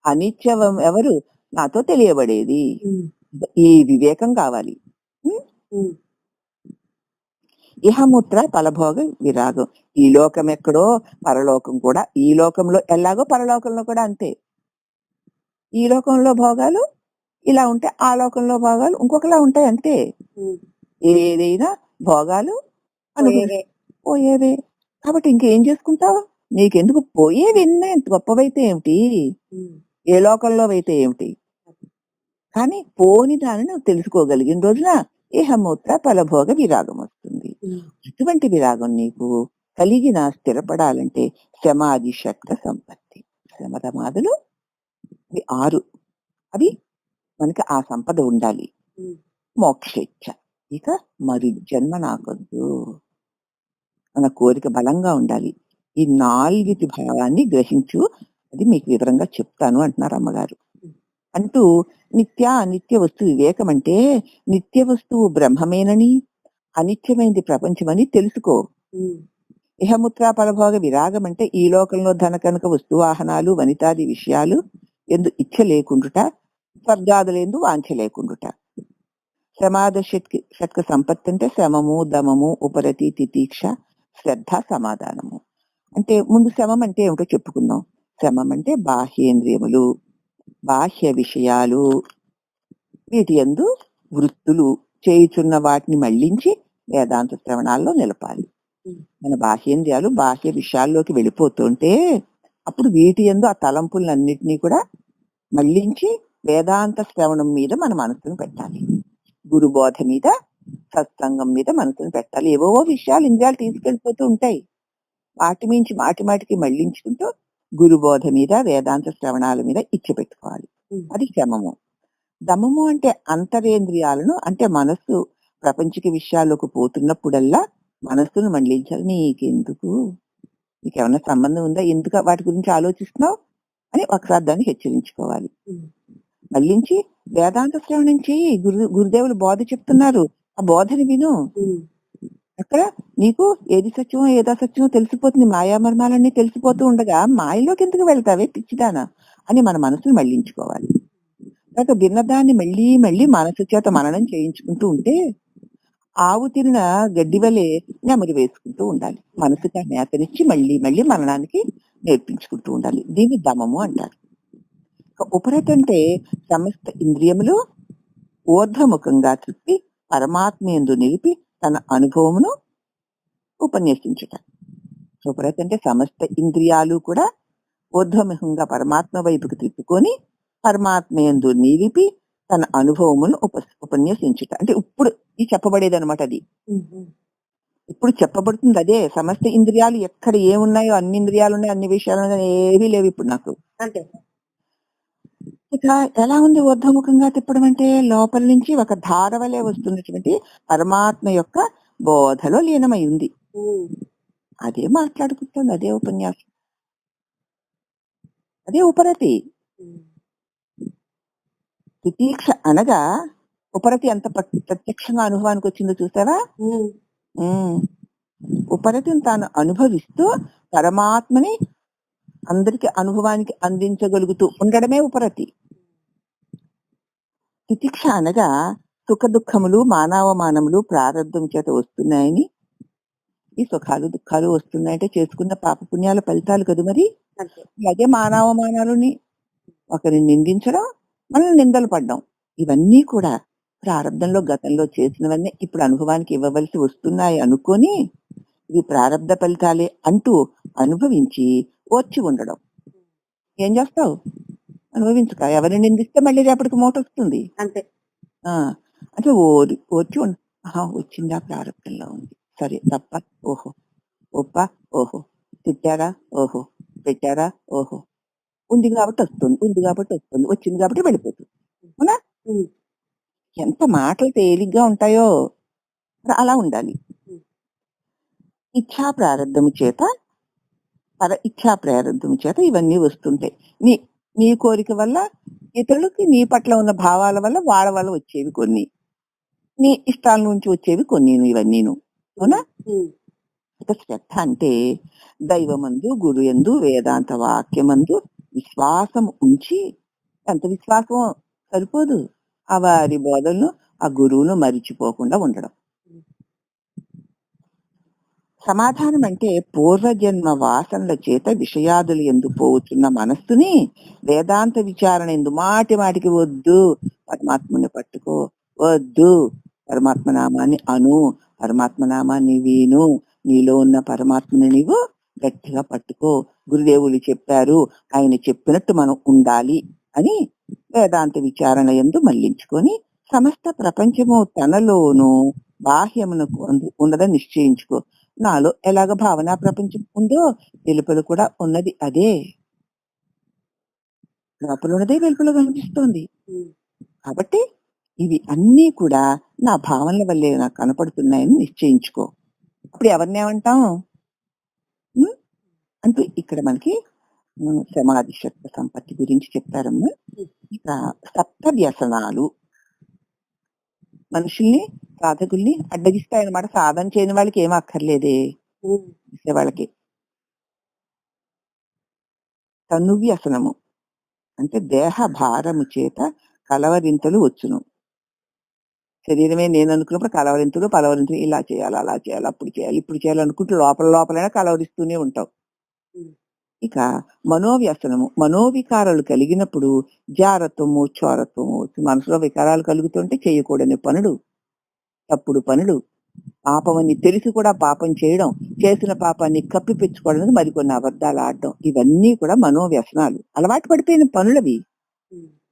అనిత్యం ఎవరు? నాతో తెలియబడేది. ఈ వివేకం కావాలి. ఇహముత్ర ఫలభోగ విరాగం. ఈ లోకం ఎక్కడో పరలోకం కూడా, ఈ లోకంలో ఎలాగో పరలోకంలో కూడా అంతే. ఈ లోకంలో భోగాలు ఇలా ఉంటే ఆ లోకంలో భోగాలు ఇంకొకలా ఉంటాయి అంతే. ఏదైనా భోగాలు పోయేవే. కాబట్టి ఇంకేం చేసుకుంటావు? నీకెందుకు పోయేవి ఎన్ని గొప్పవైతే ఏమిటి? ఏ లోకంలోవైతే ఏమిటి? కానీ పోని దాన్ని నువ్వు తెలుసుకోగలిగిన రోజున ఇహమూత్ర ఫలభోగ విరాగం వస్తుంది. ఇటువంటి విరాగం నీకు కలిగిన స్థిరపడాలంటే సమాధి షట్క సంపత్తి. శమధమాదులు ఇవి 6. అవి మనకి ఆ సంపద ఉండాలి. మోక్షేచ్ఛ. ఇక మరి జన్మ నాకొద్దు. మన కోరిక బలంగా ఉండాలి. ఈ 4 భావాన్ని గ్రహించు. అది మీకు వివరంగా చెప్తాను అంటున్నారు అమ్మగారు. అంటూ అనిత్య వస్తు వివేకం అంటే నిత్య వస్తువు బ్రహ్మమేనని, అనిత్యమైనది ప్రపంచమని తెలుసుకో. ఇహముత్ర ఫలభోగ విరాగం అంటే ఈ లోకంలో ధన కనుక వస్తువాహనాలు వనితాది విషయాలు ఎందు ఇచ్చ లేకుండుట, స్వర్గాదులందు వాంఛ లేకుండుట. సమాధ షట్క సంపత్తి అంటే శమము, దమము, ఉపరతి, తితీక్ష, శ్రద్ధ, సమాధానము. అంటే ముందు శమం అంటే ఏమిటో చెప్పుకుందాం. శమం అంటే బాహ్యేంద్రియములు, బాహ్య విషయాలు, వీటి యందు వృత్తులు చేయుచున్న వాటిని మళ్లించి వేదాంత శ్రవణాల్లో నిలపాలి. మన బాహ్యేంద్రియాలు బాహ్య విషయాల్లోకి వెళ్ళిపోతుంటే అప్పుడు వీటి యందు ఆ తలంపులన్నిటినీ కూడా మళ్లించి వేదాంత శ్రవణం మీద మన మనసును పెట్టాలి. గురుబోధ మీద, సత్సంగం మీద మనసును పెట్టాలి. ఏవో విషయాలు ఇంద్రియాలు తీసుకెళ్ళిపోతూ ఉంటాయి. వాటి మించి మాటికి మళ్లించుకుంటూ గురుబోధ మీద, వేదాంత శ్రవణాల మీద ఇచ్చి పెట్టుకోవాలి. అది శమము. దమము అంటే అంతరేంద్రియాలను, అంటే మనస్సు ప్రపంచిక విషయాల్లోకి పోతున్నప్పుడల్లా మనస్సును మళ్లించాలి. నీకెందుకు, నీకేమన్నా సంబంధం ఉందా, ఎందుకు వాటి గురించి ఆలోచిస్తున్నావు అని ఒకసారి దాన్ని హెచ్చరించుకోవాలి. మళ్లించి వేదాంత శ్రవణం చెయ్యి. గురుదేవులు బోధ చెప్తున్నారు, ఆ బోధని విను. అక్కడ నీకు ఏది సత్యమో ఏదా సత్యమో తెలిసిపోతుంది. మాయామర్మాలన్నీ తెలిసిపోతూ ఉండగా మాయలోకి ఎందుకు వెళ్తావే పిచ్చిదానా అని మన మనసును మళ్లించుకోవాలి. తర్వాత భిన్నదాన్ని మళ్ళీ మనసు చేత మననం చేయించుకుంటూ ఉంటే ఆవు తిరిన గడ్డి వలె నెమరు వేసుకుంటూ ఉండాలి. మనసుకి మేతనిచ్చి మళ్ళీ మననానికి నేర్పించుకుంటూ ఉండాలి. దీన్ని దమము అంటారు. ఉపరతి అంటే సమస్త ఇంద్రియములు ఊర్ధ్వముఖంగా త్రిప్పి పరమాత్మయందు నిలిపి తన అనుభవమును ఉపన్యసించుట. ఉపరతి అంటే సమస్త ఇంద్రియాలు కూడా ఊర్ధ్వముఖంగా పరమాత్మ వైపుకు తిప్పుకొని పరమాత్మయందు నిలిపి తన అనుభవమును ఉపన్యసించుట. అంటే ఇప్పుడు ఈ చెప్పబడేది అనమాట. అది ఇప్పుడు చెప్పబడుతుంది అదే. సమస్త ఇంద్రియాలు ఎక్కడ ఏమున్నాయో అన్ని ఇంద్రియాలు ఉన్నాయి, అన్ని విషయాలు ఉన్నాయి, ఏవీ లేవు ఇప్పుడు నాకు. అంటే ఇక ఎలా ఉంది ఊర్ధ్వముఖంగా తిప్పడం అంటే లోపల నుంచి ఒక ధార వలె వస్తున్నటువంటి పరమాత్మ యొక్క బోధలో లీనమై ఉంది. అదే మాట్లాడుకుంటుంది, అదే ఉపన్యాసం, అదే ఉపరతి. తితీక్ష అనగా ఉపరతి ఎంత ప్రత్యక్షంగా అనుభవానికి వచ్చిందో చూసావా. ఉపరతిని తాను అనుభవిస్తూ పరమాత్మని అందరికి అనుభవానికి అందించగలుగుతూ ఉండడమే ఉపరతి. తితిక్ష అనగా సుఖ దుఃఖములు మానవమానములు ప్రారంధం చేత వస్తున్నాయని, ఈ సుఖాలు దుఃఖాలు వస్తున్నాయంటే చేసుకున్న పాపపుణ్యాల ఫలితాలు కదా. మరి అదే మానవమానాలని ఒకరిని నిందించడం, మనల్ని నిందలు పడ్డం, ఇవన్నీ కూడా ప్రారంధంలో గతంలో చేసినవన్నీ ఇప్పుడు అనుభవానికి ఇవ్వవలసి వస్తున్నాయి అనుకొని ఇవి ప్రారంధ ఫలితాలే అంటూ అనుభవించి ఓర్చి ఉండడం. ఏం చేస్తావు? అనుభవించక. ఎవరిని నిందిస్తే మళ్ళీ రేపటికి మూట వస్తుంది. అంతే. అంటే ఓర్చి వచ్చిందా, ప్రారంభంలో ఉంది, సరే తప్ప, ఓహో ఒప్ప, ఓహో తిట్టారా, ఓహో పెట్టారా, ఓహో ఉంది కాబట్టి వస్తుంది, వచ్చింది కాబట్టి వెళ్ళిపోతుంది. అవునా? ఎంత మాటలు తేలిగ్గా ఉంటాయో అలా ఉండాలి. ఇచ్ఛా ప్రారంధము చేత, ఇచ్ఛా ప్రారంధము చేత ఇవన్నీ వస్తుంటాయి. నీ కోరిక వల్ల, ఇతరులకి నీ పట్ల ఉన్న భావాల వల్ల, వాళ్ళ వల్ల వచ్చేవి కొన్ని, నీ ఇష్టాల నుంచి వచ్చేవి కొన్ని, ఇవన్నీను. అవునా? ఇక శ్రద్ధ అంటే దైవమందు, గురు యందు, వేదాంత వాక్యమందు విశ్వాసం ఉంచి, ఎంత విశ్వాసం సరిపోదు, ఆ వారి బోధనలు, ఆ గురువును మరిచిపోకుండా ఉండడం. సమాధానం అంటే పూర్వజన్మ వాసనల చేత విషయాదులు ఎందు పోవుచున్న మనస్సుని వేదాంత విచారణ ఎందు మాటికి వద్దు, పరమాత్మని పట్టుకో, వద్దు పరమాత్మ నామాన్ని అను పరమాత్మ నామాన్ని విను, నీలో ఉన్న పరమాత్మని నీవు గట్టిగా పట్టుకో, గురుదేవులు చెప్పారు, ఆయన చెప్పినట్టు మనం ఉండాలి అని వేదాంత విచారణ యందు మళ్లించుకొని సమస్త ప్రపంచము తనలోను బాహ్యమునకు ఉన్నదని నిశ్చయించుకో. నాలో ఎలాగ భావనా ప్రపంచం ఉందో వెలుపల కూడా ఉన్నది అదే. లోపల ఉన్నదే వెలుపల కనిపిస్తోంది. కాబట్టి ఇవి అన్నీ కూడా నా భావనల వల్లే నాకు కనపడుతున్నాయని నిశ్చయించుకో. అప్పుడు ఎవరిని ఏమంటాం అంటూ ఇక్కడ మనకి సమాధి శక్తి సంపత్తి గురించి చెప్పారమ్మా. ఇక సప్త వ్యసనాలు మనుషుల్ని, సాధకుల్ని అడ్డగిస్తాయన్నమాట. సాధన చేయని వాళ్ళకి ఏం అక్కర్లేదే, వాళ్ళకి. తను వ్యసనము అంటే దేహ భారము చేత కలవరింతలు వచ్చును. శరీరమే నేను అనుకున్నప్పుడు కలవరింతలు పలవరింతలు, ఇలా చేయాలి, అలా చేయాలి, అప్పుడు చేయాలి, ఇప్పుడు చేయాలి అనుకుంటూ లోపలైనా కలవరిస్తూనే ఉంటావు. ఇక మనోవ్యసనము, మనోవికారాలు కలిగినప్పుడు జారత్వము, చోరత్వము, మనసులో వికారాలు కలుగుతుంటే చేయకూడని పనులు, తప్పుడు పనులు, పాపమని తెలిసి కూడా పాపం చేయడం, చేసిన పాపాన్ని కప్పిపుచ్చుకోవడానికి మరికొన్ని అబద్ధాలు ఆడడం, ఇవన్నీ కూడా మనోవ్యసనాలు, అలవాటు పడిపోయిన పనులవి.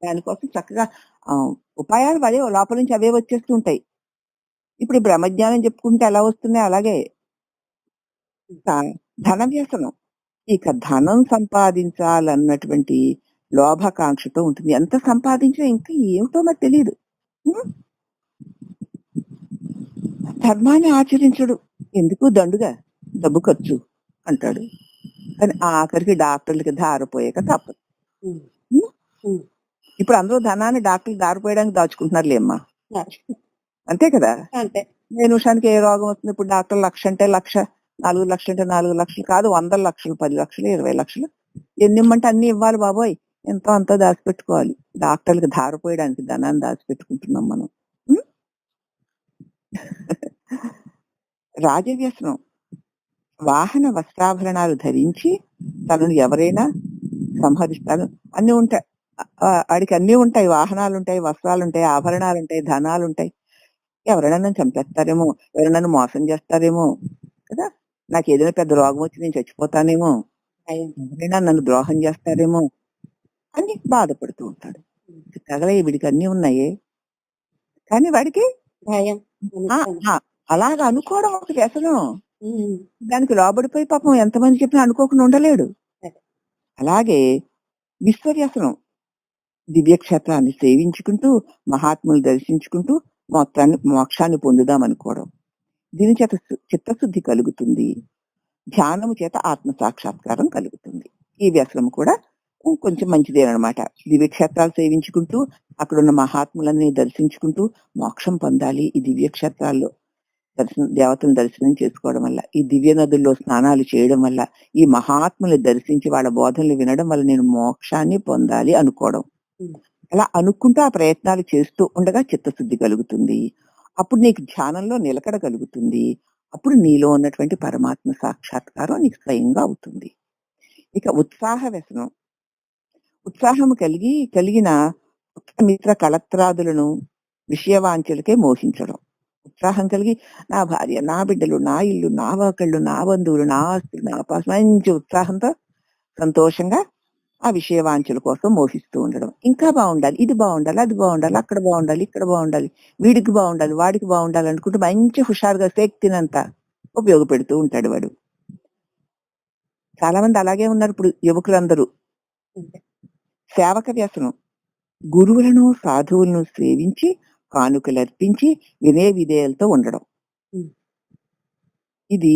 దానికోసం చక్కగా ఉపాయాలు పడే లోపల నుంచి అవే వచ్చేస్తుంటాయి. ఇప్పుడు బ్రహ్మజ్ఞానం చెప్పుకుంటే ఎలా వస్తున్నాయి అలాగే. ధన వ్యసనం, ఇక ధనం సంపాదించాలన్నటువంటి లోభకాంక్షతో ఉంటుంది. ఎంత సంపాదించినా ఇంకా ఏమిటో మరి తెలియదు. ధర్మాన్ని ఆచరించడు, ఎందుకు దండుగా డబ్బు ఖర్చు అంటాడు. కానీ ఆఖరికి డాక్టర్లకి ధారపోయాక తప్పదు. ఇప్పుడు అందరూ ధనాన్ని డాక్టర్లు ధారపోయడానికి దాచుకుంటున్నారులే అమ్మా, అంతే కదా. ఏ నిమిషానికి ఏ రోగం వస్తుంది. ఇప్పుడు డాక్టర్ 1,00,000 అంటే 1,00,000, 4 లక్షలు అంటే 4 లక్షలు కాదు, 100 లక్షలు, 10 లక్షలు, 20 లక్షలు, ఎన్ని ఇమ్మంటే అన్ని ఇవ్వాలి బాబోయ్. ఎంతో అంతో దాచిపెట్టుకోవాలి. డాక్టర్లకు ధారపోయడానికి ధనాన్ని దాచిపెట్టుకుంటున్నాం మనం. రాజవ్యసనం, వాహన వస్త్రాభరణాలు ధరించి తనను ఎవరైనా సంహరిస్తారు. అన్ని ఉంటాయి వాడికి, అన్ని ఉంటాయి, వాహనాలు ఉంటాయి, వస్త్రాలు ఉంటాయి, ఆభరణాలు ఉంటాయి, ధనాలు ఉంటాయి. ఎవరైనా నన్ను చంపేస్తారేమో, ఎవరైనా నన్ను మోసం చేస్తారేమో కదా, నాకు ఏదైనా పెద్ద రోగం వచ్చి నేను చచ్చిపోతానేమో, ఎవరైనా నన్ను ద్రోహం చేస్తారేమో అని బాధపడుతూ ఉంటాడు. తగలే వీడికి అన్ని ఉన్నాయే, కానీ వాడికి అలాగా అనుకోవడం ఒక వ్యసనం. దానికి లోబడిపోయి పాపం ఎంతమంది చెప్పినా అనుకోకుండా ఉండలేడు. అలాగే విశ్వవ్యసనం, దివ్యక్షేత్రాన్ని సేవించుకుంటూ మహాత్ములు దర్శించుకుంటూ మోక్షాన్ని పొందుదాం అనుకోవడం. దీని చేత చిత్తశుద్ధి కలుగుతుంది, ధ్యానము చేత ఆత్మ సాక్షాత్కారం కలుగుతుంది. ఈ వ్యసనం కూడా కొంచెం మంచిదేనమాట. దివ్యక్షేత్రాలు సేవించుకుంటూ అక్కడున్న మహాత్ములని దర్శించుకుంటూ మోక్షం పొందాలి. ఈ దివ్యక్షేత్రాల్లో దేవతలను దర్శనం చేసుకోవడం వల్ల, ఈ దివ్య నదుల్లో స్నానాలు చేయడం వల్ల, ఈ మహాత్ములు దర్శించి వాళ్ళ బోధనలు వినడం వల్ల నేను మోక్షాన్ని పొందాలి అనుకోవడం. అలా అనుకుంటూ ఆ ప్రయత్నాలు చేస్తూ ఉండగా చిత్తశుద్ధి కలుగుతుంది. అప్పుడు నీకు ధ్యానంలో నిలకడ కలుగుతుంది. అప్పుడు నీలో ఉన్నటువంటి పరమాత్మ సాక్షాత్కారం నీకు స్వయంగా అవుతుంది. ఇక ఉత్సాహ వ్యసనం, ఉత్సాహము కలిగిన మిత్ర కళత్రాదులను విషయవాంఛలకే మోహించడం. ఉత్సాహం కలిగి నా భార్య, నా బిడ్డలు, నా ఇల్లు, నా వాకళ్ళు, నా బంధువులు, నా ఆస్తులు, నా పాస్, మంచి ఉత్సాహంతో సంతోషంగా ఆ విషయవాంఛల కోసం మోహిస్తూ ఉండడం. ఇంకా బాగుండాలి, ఇది బాగుండాలి, అది బాగుండాలి, అక్కడ బాగుండాలి, ఇక్కడ బాగుండాలి, వీడికి బాగుండాలి, వాడికి బాగుండాలి అనుకుంటూ మంచి హుషారుగా శక్తినంతా ఉపయోగపెడుతూ ఉంటాడు వాడు. చాలా మంది అలాగే ఉన్నారు ఇప్పుడు యువకులందరూ. సేవక వ్యసనం, గురువులను సాధువులను సేవించి కానుకలు అర్పించి వినయ విధేయాలతో ఉండడం. ఇది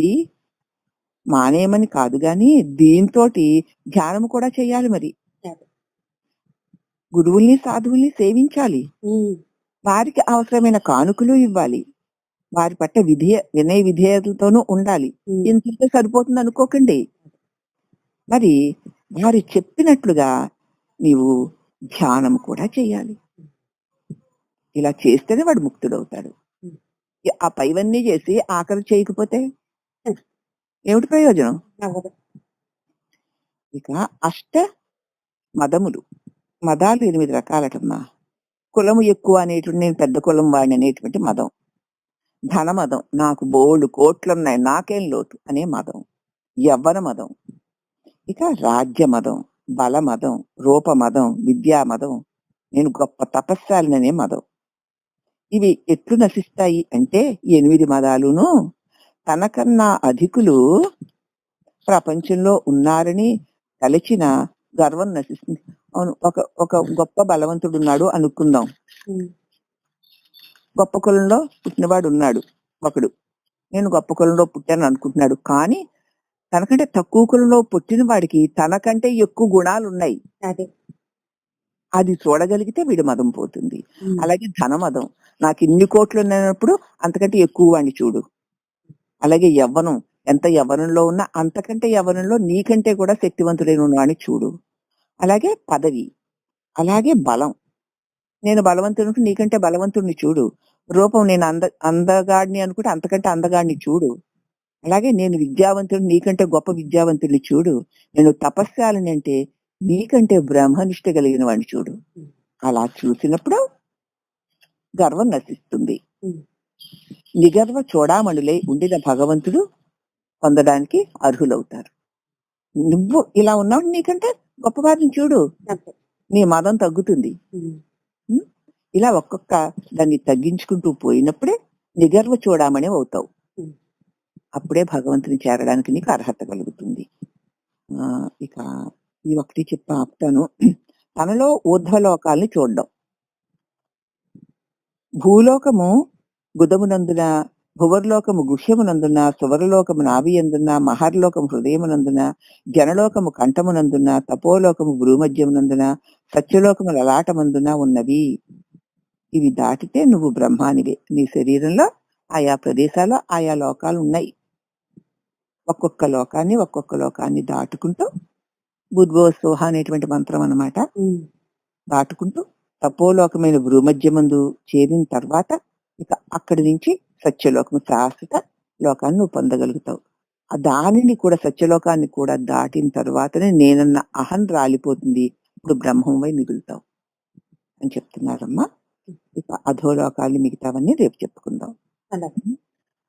మానేయమని కాదు గాని దీంతో ధ్యానం కూడా చేయాలి. మరి గురువుల్ని సాధువుల్ని సేవించాలి, వారికి అవసరమైన కానుకలు ఇవ్వాలి, వారి పట్ల వినయ విధేయతలతోనూ ఉండాలి. ఇంతతో సరిపోతుంది అనుకోకండి. మరి వారు చెప్పినట్లుగా నీవు ధ్యానం కూడా చేయాలి. ఇలా చేస్తేనే వాడు ముక్తుడవుతాడు. ఆ పైవన్నీ చేసి ఆఖరి చేయకపోతే ఏమిటి ప్రయోజనం? ఇక అష్ట మదములు, మదాలు 8 రకాలటమ్మా. కులము ఎక్కువ అనేటువంటి, నేను పెద్ద కులం వాడిని అనేటువంటి మదం. ధనమదం, నాకు బోల్డు కోట్లున్నాయి నాకేం లోటు అనే మదం. యవ్వన మదం. ఇక రాజ్య మదం, బల మదం, రూప మదం, విద్యా మదం, నేను గొప్ప తపస్శాలిననే మదం. ఇవి ఎట్లు నశిస్తాయి అంటే 8 మదాలును తనకన్నా అధికులు ప్రపంచంలో ఉన్నారని తలచిన గర్వం నశిస్తుంది. అవును, ఒక ఒక గొప్ప బలవంతుడు ఉన్నాడు అనుకుందాం. గొప్ప కులంలో పుట్టినవాడు ఉన్నాడు ఒకడు. నేను గొప్ప కులంలో పుట్టాను అనుకుంటున్నాడు. కానీ తనకంటే తక్కువ కులంలో పుట్టిన వాడికి తనకంటే ఎక్కువ గుణాలు ఉన్నాయి. అదే అది చూడగలిగితే వీడి మదం పోతుంది. ఉమ్. అలాగే ధనమదం, నాకు ఇన్ని కోట్లు ఉన్నప్పుడు అంతకంటే ఎక్కువ వాడిని చూడు. అలాగే యవ్వనం, ఎంత యవ్వనంలో ఉన్నా అంతకంటే యవ్వనంలో నీకంటే కూడా శక్తివంతుడైన వాడిని చూడు. అలాగే పదవి, అలాగే బలం, నేను బలవంతుడిని నీకంటే బలవంతుడిని చూడు. రూపం, నేను అందగాడిని అనుకుంటే అంతకంటే అందగాడిని చూడు. అలాగే నేను విద్యావంతుడిని నీకంటే గొప్ప విద్యావంతుడిని చూడు. నేను తపస్యాలని అంటే నీకంటే బ్రహ్మనిష్ట కలిగిన వాడిని చూడు. అలా చూసినప్పుడు గర్వం నశిస్తుంది. ఉమ్. నిగర్వ చూడామణులై ఉండిన భగవంతుడు పొందడానికి అర్హులవుతారు. నువ్వు ఇలా ఉన్నావు, నీకంటే గొప్పవారిని చూడు, అంతే. నీ మదం తగ్గుతుంది. ఉమ్. ఇలా ఒక్కొక్క దాన్ని తగ్గించుకుంటూ పోయినప్పుడే నిగర్వ చూడమని అవుతావు. ఉమ్. అప్పుడే భగవంతుని చేరడానికి నీకు అర్హత కలుగుతుంది. ఇక ఈ ఒకటి చెప్పి ఆపుతాను. తనలో ఊర్ధ్వలోకాల్ని చూడడం. భూలోకము గుదమునందున, భువర్లోకము గుహ్యమునందున, సువరలోకము నాభియందున, మహర్లోకము హృదయమునందున, జనలోకము కంఠమునందున, తపోలోకము భ్రూమధ్యమునందున, సత్యలోకము లలాటమందున ఉన్నవి. ఇవి దాటితే నువ్వు బ్రహ్మానివే. నీ శరీరంలో ఆయా ప్రదేశాల్లో ఆయా లోకాలు ఉన్నాయి. ఒక్కొక్క లోకాన్ని దాటుకుంటూ, బుద్భోత్సోహ అనేటువంటి మంత్రం అన్నమాట, ఉమ్. దాటుకుంటూ తపోలోకమైన భ్రూమధ్యమందు చేరిన తర్వాత ఇక అక్కడి నుంచి సత్యలోకము, శాశ్వత లోకాన్ని నువ్వు పొందగలుగుతావు. దానిని కూడా, సత్యలోకాన్ని కూడా దాటిన తర్వాతనే నేనన్న అహం రాలిపోతుంది. ఇప్పుడు బ్రహ్మంవై మిగులుతావు అని చెప్తున్నారమ్మా. ఇక అధోలోకాలు మిగతావన్నీ రేపు చెప్పుకుందాం. అలాగే.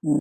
ఉం.